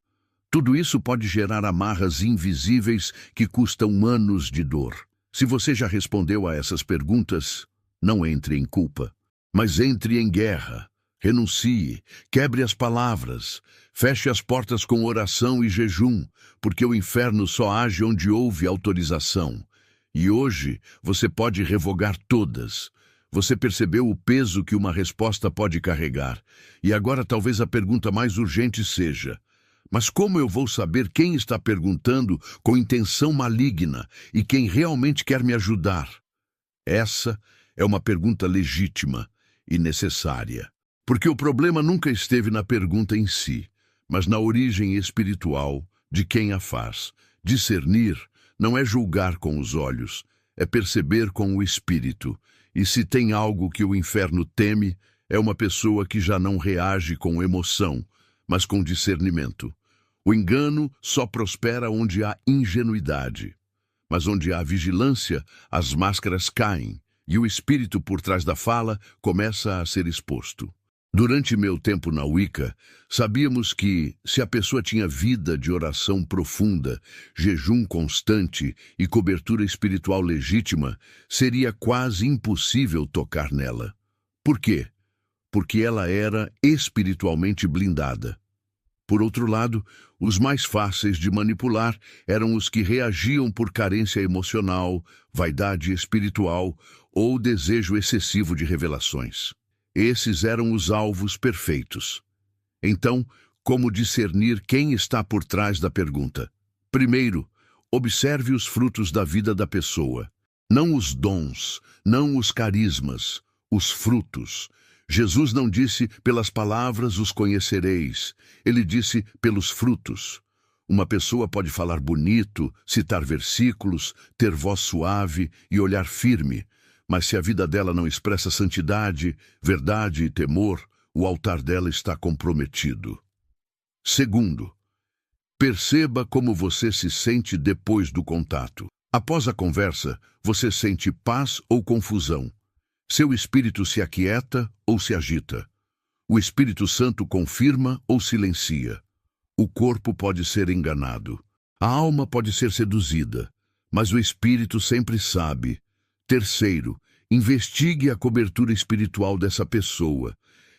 tudo isso pode gerar amarras invisíveis que custam anos de dor. Se você já respondeu a essas perguntas, não entre em culpa, mas entre em guerra. Renuncie, quebre as palavras, feche as portas com oração e jejum, porque o inferno só age onde houve autorização. E hoje você pode revogar todas. Você percebeu o peso que uma resposta pode carregar. E agora talvez a pergunta mais urgente seja: mas como eu vou saber quem está perguntando com intenção maligna e quem realmente quer me ajudar? Essa é uma pergunta legítima e necessária. Porque o problema nunca esteve na pergunta em si, mas na origem espiritual de quem a faz. Discernir não é julgar com os olhos, é perceber com o espírito. E se tem algo que o inferno teme, é uma pessoa que já não reage com emoção, mas com discernimento. O engano só prospera onde há ingenuidade. Mas onde há vigilância, as máscaras caem, e o espírito por trás da fala começa a ser exposto. Durante meu tempo na Wicca, sabíamos que, se a pessoa tinha vida de oração profunda, jejum constante e cobertura espiritual legítima, seria quase impossível tocar nela. Por quê? Porque ela era espiritualmente blindada. Por outro lado, os mais fáceis de manipular eram os que reagiam por carência emocional, vaidade espiritual ou desejo excessivo de revelações. Esses eram os alvos perfeitos. Então, como discernir quem está por trás da pergunta? Primeiro, observe os frutos da vida da pessoa. Não os dons, não os carismas, os frutos. Jesus não disse, pelas palavras os conhecereis. Ele disse, pelos frutos. Uma pessoa pode falar bonito, citar versículos, ter voz suave e olhar firme. Mas se a vida dela não expressa santidade, verdade e temor, o altar dela está comprometido. Segundo, perceba como você se sente depois do contato. Após a conversa, você sente paz ou confusão? Seu espírito se aquieta ou se agita? O Espírito Santo confirma ou silencia? O corpo pode ser enganado. A alma pode ser seduzida, mas o espírito sempre sabe. Terceiro, investigue a cobertura espiritual dessa pessoa.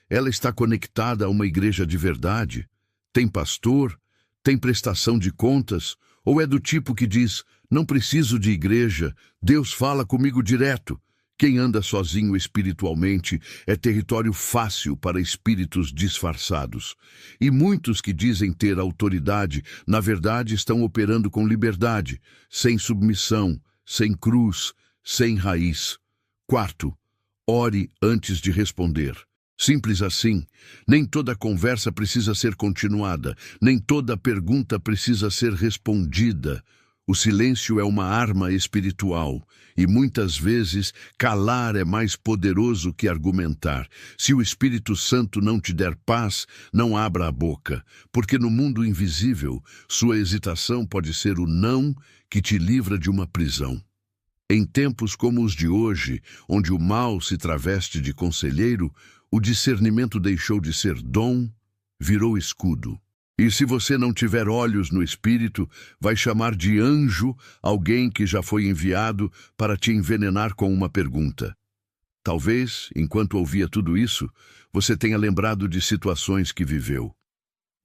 Ela está conectada a uma igreja de verdade? Tem pastor? Tem prestação de contas? Ou é do tipo que diz, não preciso de igreja, Deus fala comigo direto? Quem anda sozinho espiritualmente é território fácil para espíritos disfarçados. E muitos que dizem ter autoridade, na verdade estão operando com liberdade, sem submissão, sem cruz, sem raiz. Quarto, ore antes de responder. Simples assim. Nem toda conversa precisa ser continuada, nem toda pergunta precisa ser respondida. O silêncio é uma arma espiritual, e muitas vezes calar é mais poderoso que argumentar. Se o Espírito Santo não te der paz, não abra a boca, porque no mundo invisível, sua hesitação pode ser o não que te livra de uma prisão. Em tempos como os de hoje, onde o mal se traveste de conselheiro, o discernimento deixou de ser dom, virou escudo. E se você não tiver olhos no espírito, vai chamar de anjo alguém que já foi enviado para te envenenar com uma pergunta. Talvez, enquanto ouvia tudo isso, você tenha lembrado de situações que viveu.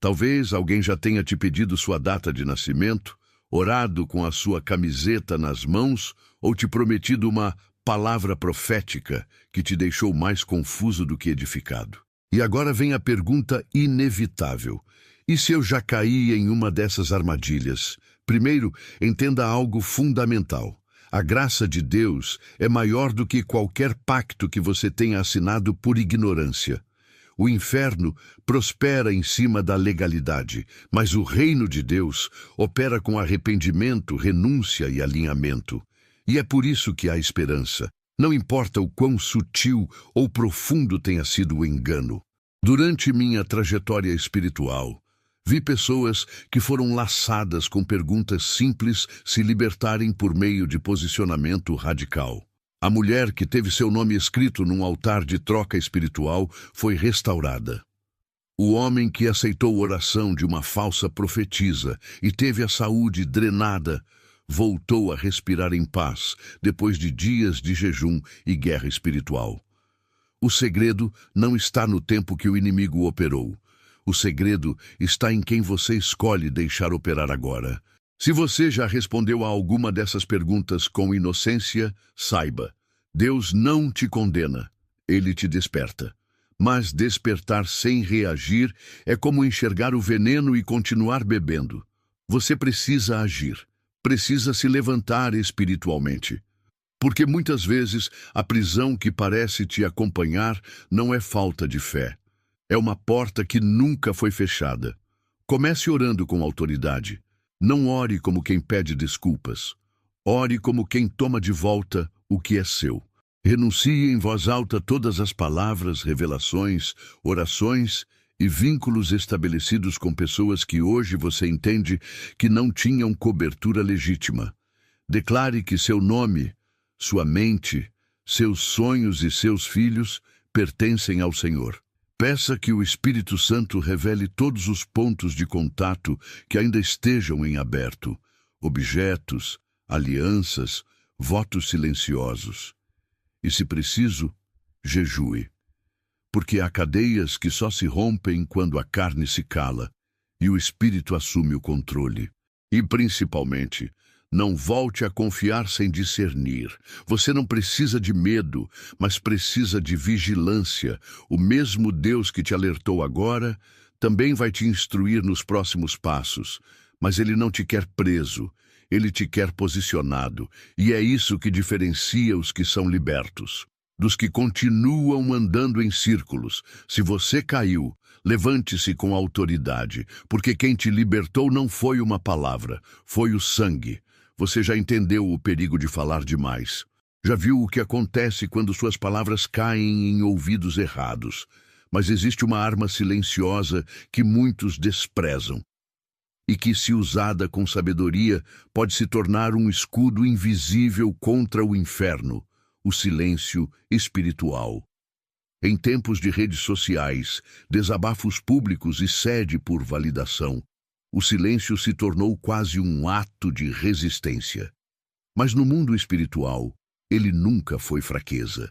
Talvez alguém já tenha te pedido sua data de nascimento, orado com a sua camiseta nas mãos ou te prometido uma palavra profética que te deixou mais confuso do que edificado. E agora vem a pergunta inevitável. E se eu já caí em uma dessas armadilhas? Primeiro, entenda algo fundamental. A graça de Deus é maior do que qualquer pacto que você tenha assinado por ignorância. O inferno prospera em cima da legalidade, mas o reino de Deus opera com arrependimento, renúncia e alinhamento. E é por isso que há esperança. Não importa o quão sutil ou profundo tenha sido o engano. Durante minha trajetória espiritual, vi pessoas que foram laçadas com perguntas simples se libertarem por meio de posicionamento radical. A mulher que teve seu nome escrito num altar de troca espiritual foi restaurada. O homem que aceitou a oração de uma falsa profetisa e teve a saúde drenada, voltou a respirar em paz depois de dias de jejum e guerra espiritual. O segredo não está no tempo que o inimigo operou. O segredo está em quem você escolhe deixar operar agora. Se você já respondeu a alguma dessas perguntas com inocência, saiba, Deus não te condena, Ele te desperta. Mas despertar sem reagir é como enxergar o veneno e continuar bebendo. Você precisa agir, precisa se levantar espiritualmente. Porque muitas vezes a prisão que parece te acompanhar não é falta de fé. É uma porta que nunca foi fechada. Comece orando com autoridade. Não ore como quem pede desculpas. Ore como quem toma de volta o que é seu. Renuncie em voz alta todas as palavras, revelações, orações e vínculos estabelecidos com pessoas que hoje você entende que não tinham cobertura legítima. Declare que seu nome, sua mente, seus sonhos e seus filhos pertencem ao Senhor. Peça que o Espírito Santo revele todos os pontos de contato que ainda estejam em aberto, objetos, alianças, votos silenciosos. E, se preciso, jejue. Porque há cadeias que só se rompem quando a carne se cala e o Espírito assume o controle. E, principalmente, não volte a confiar sem discernir. Você não precisa de medo, mas precisa de vigilância. O mesmo Deus que te alertou agora também vai te instruir nos próximos passos. Mas Ele não te quer preso, Ele te quer posicionado. E é isso que diferencia os que são libertos dos que continuam andando em círculos. Se você caiu, levante-se com autoridade, porque quem te libertou não foi uma palavra, foi o sangue. Você já entendeu o perigo de falar demais. Já viu o que acontece quando suas palavras caem em ouvidos errados. Mas existe uma arma silenciosa que muitos desprezam e que, se usada com sabedoria, pode se tornar um escudo invisível contra o inferno, o silêncio espiritual. Em tempos de redes sociais, desabafos públicos e sede por validação, o silêncio se tornou quase um ato de resistência. Mas no mundo espiritual, ele nunca foi fraqueza.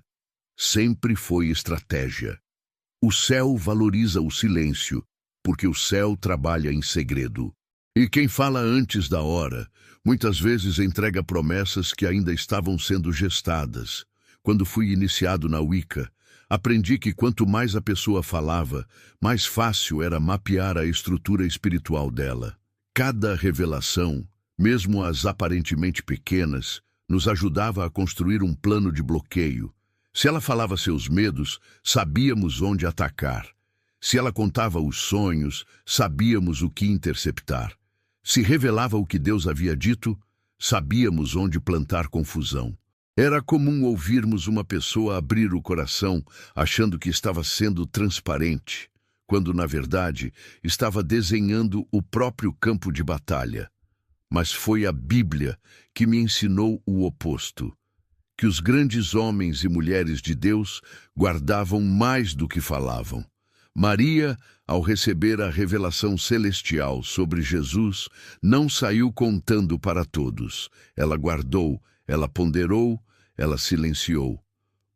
Sempre foi estratégia. O céu valoriza o silêncio, porque o céu trabalha em segredo. E quem fala antes da hora, muitas vezes entrega promessas que ainda estavam sendo gestadas. Quando fui iniciado na Wicca, aprendi que quanto mais a pessoa falava, mais fácil era mapear a estrutura espiritual dela. Cada revelação, mesmo as aparentemente pequenas, nos ajudava a construir um plano de bloqueio. Se ela falava seus medos, sabíamos onde atacar. Se ela contava os sonhos, sabíamos o que interceptar. Se revelava o que Deus havia dito, sabíamos onde plantar confusão. Era comum ouvirmos uma pessoa abrir o coração achando que estava sendo transparente, quando, na verdade, estava desenhando o próprio campo de batalha. Mas foi a Bíblia que me ensinou o oposto, que os grandes homens e mulheres de Deus guardavam mais do que falavam. Maria, ao receber a revelação celestial sobre Jesus, não saiu contando para todos. Ela guardou, ela ponderou, ela silenciou.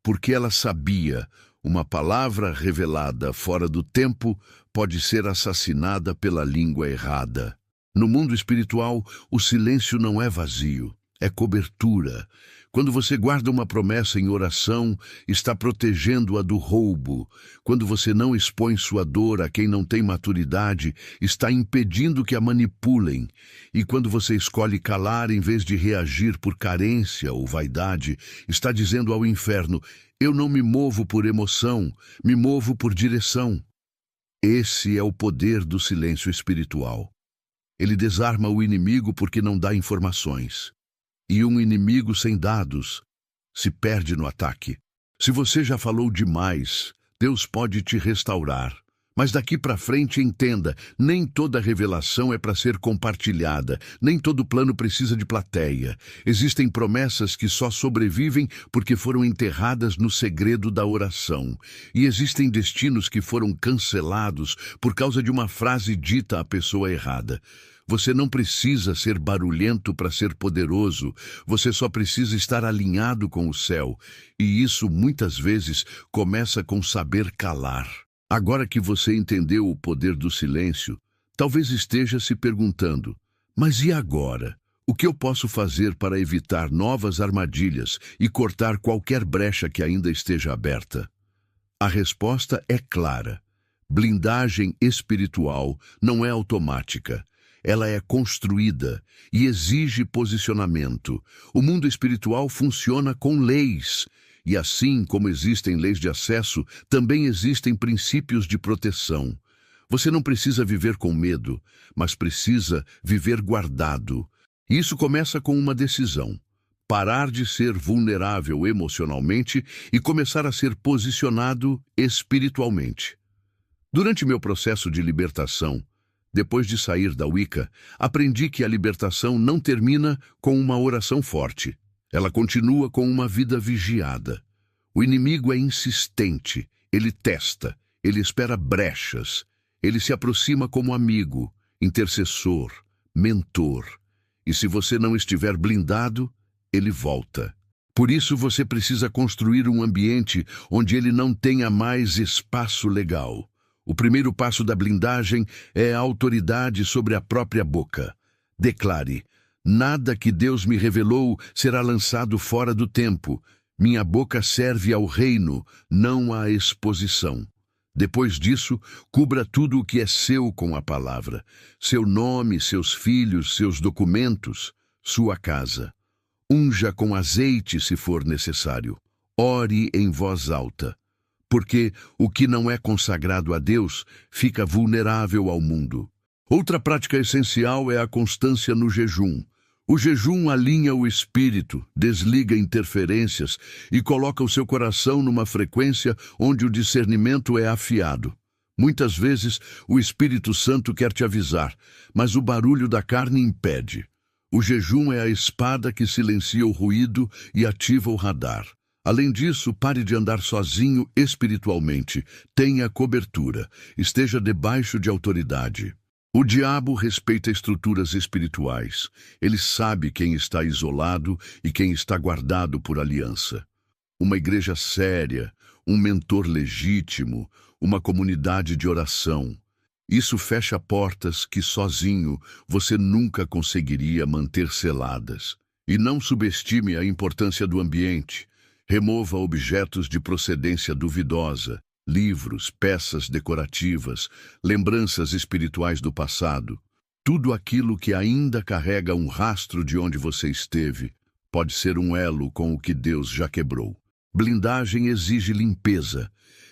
Porque ela sabia, uma palavra revelada fora do tempo pode ser assassinada pela língua errada. No mundo espiritual, o silêncio não é vazio, é cobertura. Quando você guarda uma promessa em oração, está protegendo-a do roubo. Quando você não expõe sua dor a quem não tem maturidade, está impedindo que a manipulem. E quando você escolhe calar em vez de reagir por carência ou vaidade, está dizendo ao inferno: eu não me movo por emoção, me movo por direção. Esse é o poder do silêncio espiritual. Ele desarma o inimigo porque não dá informações. E um inimigo sem dados se perde no ataque. Se você já falou demais, Deus pode te restaurar. Mas daqui para frente entenda, nem toda revelação é para ser compartilhada, nem todo plano precisa de plateia. Existem promessas que só sobrevivem porque foram enterradas no segredo da oração. E existem destinos que foram cancelados por causa de uma frase dita à pessoa errada. Você não precisa ser barulhento para ser poderoso, você só precisa estar alinhado com o céu. E isso muitas vezes começa com saber calar. Agora que você entendeu o poder do silêncio, talvez esteja se perguntando: mas e agora? O que eu posso fazer para evitar novas armadilhas e cortar qualquer brecha que ainda esteja aberta? A resposta é clara. Blindagem espiritual não é automática. Ela é construída e exige posicionamento. O mundo espiritual funciona com leis. E assim como existem leis de acesso, também existem princípios de proteção. Você não precisa viver com medo, mas precisa viver guardado. Isso começa com uma decisão: parar de ser vulnerável emocionalmente e começar a ser posicionado espiritualmente. Durante meu processo de libertação, depois de sair da Wicca, aprendi que a libertação não termina com uma oração forte. Ela continua com uma vida vigiada. O inimigo é insistente, ele testa, ele espera brechas, ele se aproxima como amigo, intercessor, mentor. E se você não estiver blindado, ele volta. Por isso você precisa construir um ambiente onde ele não tenha mais espaço legal. O primeiro passo da blindagem é a autoridade sobre a própria boca. Declare: nada que Deus me revelou será lançado fora do tempo. Minha boca serve ao reino, não à exposição. Depois disso, cubra tudo o que é seu com a palavra: seu nome, seus filhos, seus documentos, sua casa. Unja com azeite se for necessário. Ore em voz alta. Porque o que não é consagrado a Deus fica vulnerável ao mundo. Outra prática essencial é a constância no jejum. O jejum alinha o espírito, desliga interferências e coloca o seu coração numa frequência onde o discernimento é afiado. Muitas vezes o Espírito Santo quer te avisar, mas o barulho da carne impede. O jejum é a espada que silencia o ruído e ativa o radar. Além disso, pare de andar sozinho espiritualmente. Tenha cobertura. Esteja debaixo de autoridade. O diabo respeita estruturas espirituais. Ele sabe quem está isolado e quem está guardado por aliança. Uma igreja séria, um mentor legítimo, uma comunidade de oração. Isso fecha portas que sozinho você nunca conseguiria manter seladas. E não subestime a importância do ambiente. Remova objetos de procedência duvidosa, livros, peças decorativas, lembranças espirituais do passado. Tudo aquilo que ainda carrega um rastro de onde você esteve pode ser um elo com o que Deus já quebrou. Blindagem exige limpeza.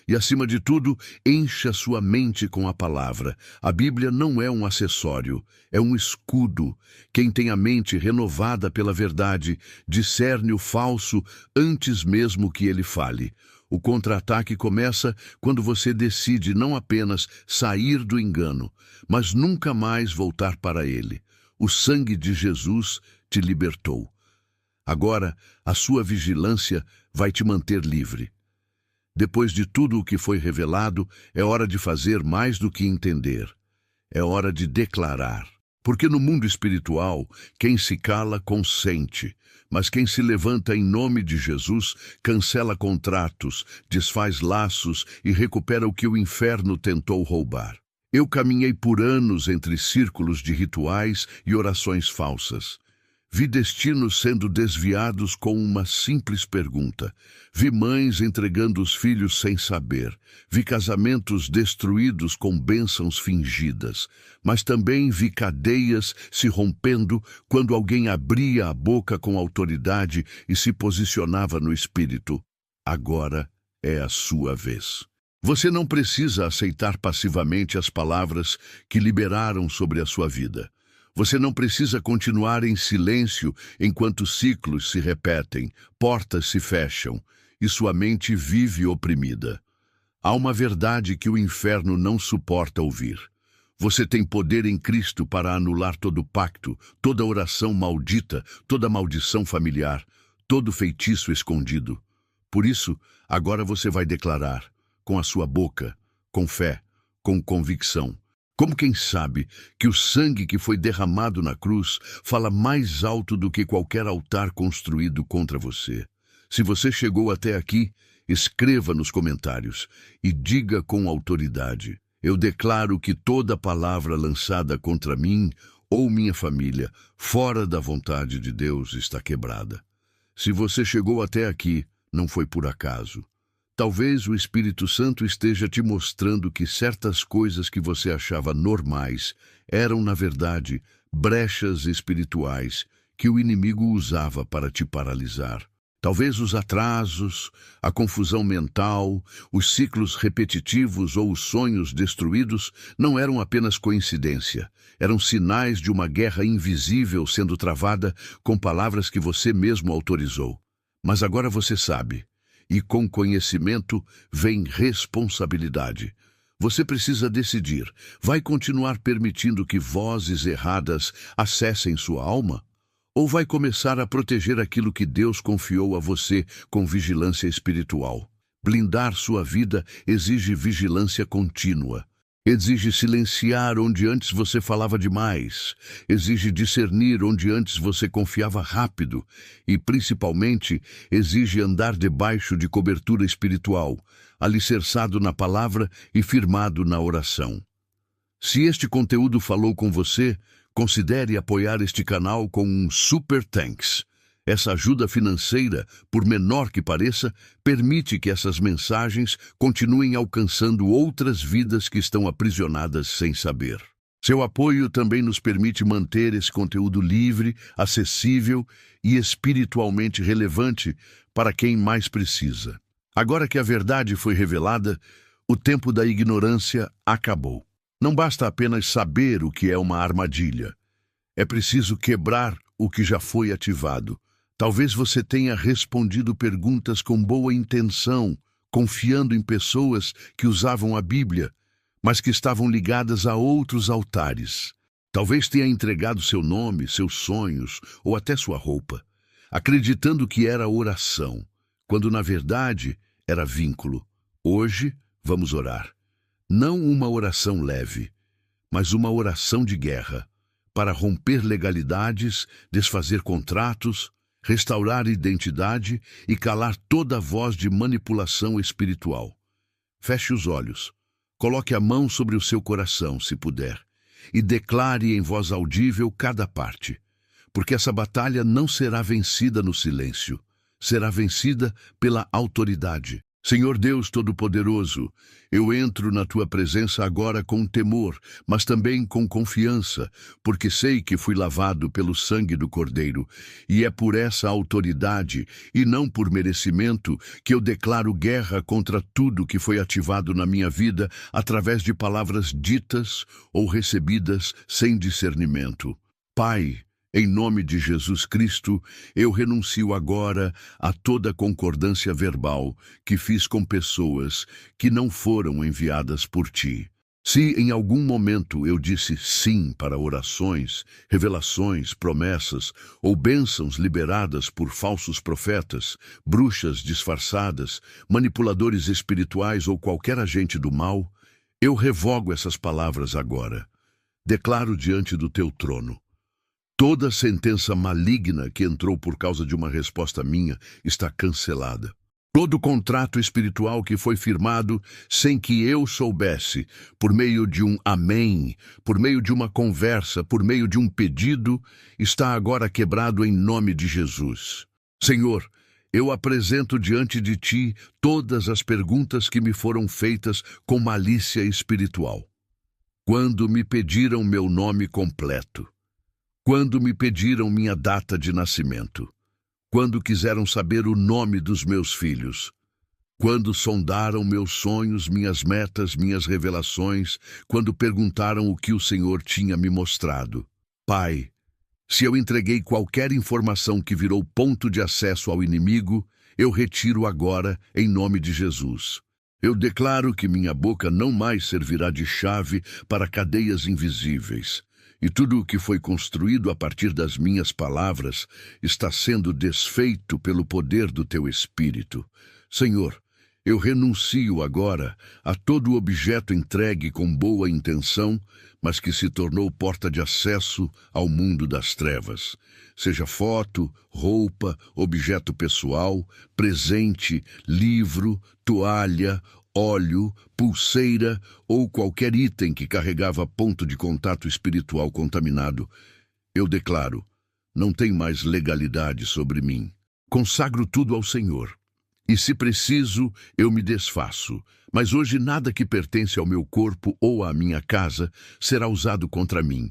E, acima de tudo, encha sua mente com a palavra. A Bíblia não é um acessório, é um escudo. Quem tem a mente renovada pela verdade discerne o falso antes mesmo que ele fale. O contra-ataque começa quando você decide não apenas sair do engano, mas nunca mais voltar para ele. O sangue de Jesus te libertou. Agora, a sua vigilância vai te manter livre. Depois de tudo o que foi revelado, é hora de fazer mais do que entender. É hora de declarar. Porque no mundo espiritual, quem se cala consente, mas quem se levanta em nome de Jesus cancela contratos, desfaz laços e recupera o que o inferno tentou roubar. Eu caminhei por anos entre círculos de rituais e orações falsas. Vi destinos sendo desviados com uma simples pergunta. Vi mães entregando os filhos sem saber. Vi casamentos destruídos com bênçãos fingidas. Mas também vi cadeias se rompendo quando alguém abria a boca com autoridade e se posicionava no espírito. Agora é a sua vez. Você não precisa aceitar passivamente as palavras que liberaram sobre a sua vida. Você não precisa continuar em silêncio enquanto ciclos se repetem, portas se fecham e sua mente vive oprimida. Há uma verdade que o inferno não suporta ouvir. Você tem poder em Cristo para anular todo pacto, toda oração maldita, toda maldição familiar, todo feitiço escondido. Por isso, agora você vai declarar, com a sua boca, com fé, com convicção: Como quem sabe que o sangue que foi derramado na cruz fala mais alto do que qualquer altar construído contra você. Se você chegou até aqui, escreva nos comentários e diga com autoridade: eu declaro que toda palavra lançada contra mim ou minha família, fora da vontade de Deus, está quebrada. Se você chegou até aqui, não foi por acaso. Talvez o Espírito Santo esteja te mostrando que certas coisas que você achava normais eram, na verdade, brechas espirituais que o inimigo usava para te paralisar. Talvez os atrasos, a confusão mental, os ciclos repetitivos ou os sonhos destruídos não eram apenas coincidência, eram sinais de uma guerra invisível sendo travada com palavras que você mesmo autorizou. Mas agora você sabe. E com conhecimento vem responsabilidade. Você precisa decidir: vai continuar permitindo que vozes erradas acessem sua alma? Ou vai começar a proteger aquilo que Deus confiou a você com vigilância espiritual? Blindar sua vida exige vigilância contínua. Exige silenciar onde antes você falava demais. Exige discernir onde antes você confiava rápido. E, principalmente, exige andar debaixo de cobertura espiritual, alicerçado na palavra e firmado na oração. Se este conteúdo falou com você, considere apoiar este canal com um Super Thanks. Essa ajuda financeira, por menor que pareça, permite que essas mensagens continuem alcançando outras vidas que estão aprisionadas sem saber. Seu apoio também nos permite manter esse conteúdo livre, acessível e espiritualmente relevante para quem mais precisa. Agora que a verdade foi revelada, o tempo da ignorância acabou. Não basta apenas saber o que é uma armadilha. É preciso quebrar o que já foi ativado. Talvez você tenha respondido perguntas com boa intenção, confiando em pessoas que usavam a Bíblia, mas que estavam ligadas a outros altares. Talvez tenha entregado seu nome, seus sonhos ou até sua roupa, acreditando que era oração, quando na verdade era vínculo. Hoje vamos orar. Não uma oração leve, mas uma oração de guerra, para romper legalidades, desfazer contratos, restaurar identidade e calar toda voz de manipulação espiritual. Feche os olhos, coloque a mão sobre o seu coração, se puder, e declare em voz audível cada parte, porque essa batalha não será vencida no silêncio, será vencida pela autoridade. Senhor Deus Todo-Poderoso, eu entro na Tua presença agora com temor, mas também com confiança, porque sei que fui lavado pelo sangue do Cordeiro, e é por essa autoridade, e não por merecimento, que eu declaro guerra contra tudo que foi ativado na minha vida através de palavras ditas ou recebidas sem discernimento. Pai, em nome de Jesus Cristo, eu renuncio agora a toda concordância verbal que fiz com pessoas que não foram enviadas por Ti. Se em algum momento eu disse sim para orações, revelações, promessas ou bênçãos liberadas por falsos profetas, bruxas disfarçadas, manipuladores espirituais ou qualquer agente do mal, eu revogo essas palavras agora. Declaro diante do Teu trono: toda sentença maligna que entrou por causa de uma resposta minha está cancelada. Todo contrato espiritual que foi firmado sem que eu soubesse, por meio de um amém, por meio de uma conversa, por meio de um pedido, está agora quebrado em nome de Jesus. Senhor, eu apresento diante de Ti todas as perguntas que me foram feitas com malícia espiritual. Quando me pediram meu nome completo, quando me pediram minha data de nascimento, quando quiseram saber o nome dos meus filhos, quando sondaram meus sonhos, minhas metas, minhas revelações, quando perguntaram o que o Senhor tinha me mostrado. Pai, se eu entreguei qualquer informação que virou ponto de acesso ao inimigo, eu retiro agora em nome de Jesus. Eu declaro que minha boca não mais servirá de chave para cadeias invisíveis. E tudo o que foi construído a partir das minhas palavras está sendo desfeito pelo poder do Teu Espírito. Senhor, Eu renuncio agora a todo objeto entregue com boa intenção, mas que se tornou porta de acesso ao mundo das trevas. Seja foto, roupa, objeto pessoal, presente, livro, toalha, óleo, pulseira ou qualquer item que carregava ponto de contato espiritual contaminado. Eu declaro, não tem mais legalidade sobre mim. Consagro tudo ao Senhor. E se preciso, eu me desfaço. Mas hoje nada que pertence ao meu corpo ou à minha casa será usado contra mim.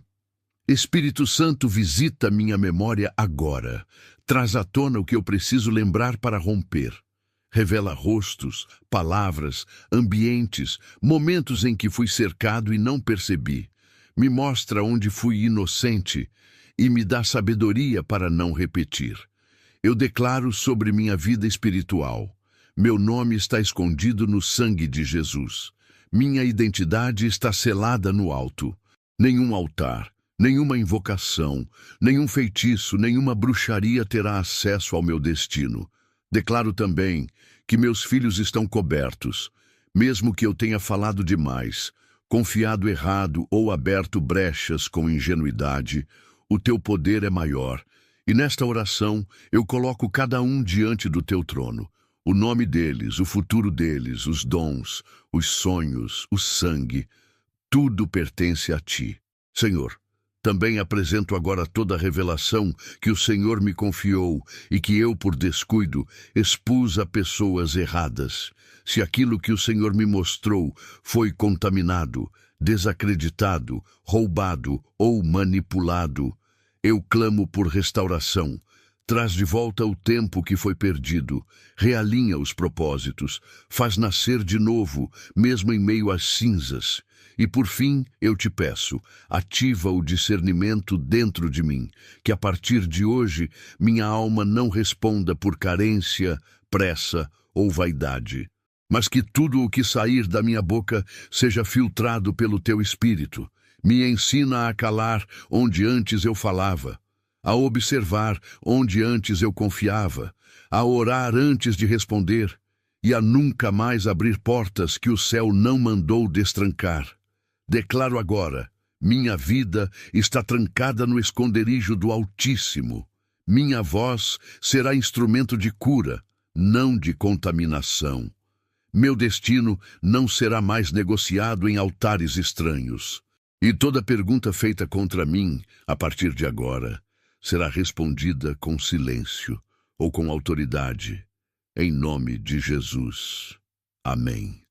Espírito Santo, visita minha memória agora. Traz à tona o que eu preciso lembrar para romper. Revela rostos, palavras, ambientes, momentos em que fui cercado e não percebi. Me mostra onde fui inocente e me dá sabedoria para não repetir. Eu declaro sobre minha vida espiritual. Meu nome está escondido no sangue de Jesus. Minha identidade está selada no alto. Nenhum altar, nenhuma invocação, nenhum feitiço, nenhuma bruxaria terá acesso ao meu destino. Declaro também que meus filhos estão cobertos, mesmo que eu tenha falado demais, confiado errado ou aberto brechas com ingenuidade, o teu poder é maior. E nesta oração, eu coloco cada um diante do teu trono. O nome deles, o futuro deles, os dons, os sonhos, o sangue, tudo pertence a ti. Senhor, também apresento agora toda a revelação que o Senhor me confiou e que eu, por descuido, expus a pessoas erradas. Se aquilo que o Senhor me mostrou foi contaminado, desacreditado, roubado ou manipulado, eu clamo por restauração. Traz de volta o tempo que foi perdido, realinha os propósitos, faz nascer de novo, mesmo em meio às cinzas. E por fim, eu te peço, ativa o discernimento dentro de mim, que a partir de hoje minha alma não responda por carência, pressa ou vaidade, mas que tudo o que sair da minha boca seja filtrado pelo teu Espírito. Me ensina a calar onde antes eu falava, a observar onde antes eu confiava, a orar antes de responder e a nunca mais abrir portas que o céu não mandou destrancar. Declaro agora, minha vida está trancada no esconderijo do Altíssimo. Minha voz será instrumento de cura, não de contaminação. Meu destino não será mais negociado em altares estranhos. E toda pergunta feita contra mim, a partir de agora, será respondida com silêncio ou com autoridade, em nome de Jesus. Amém.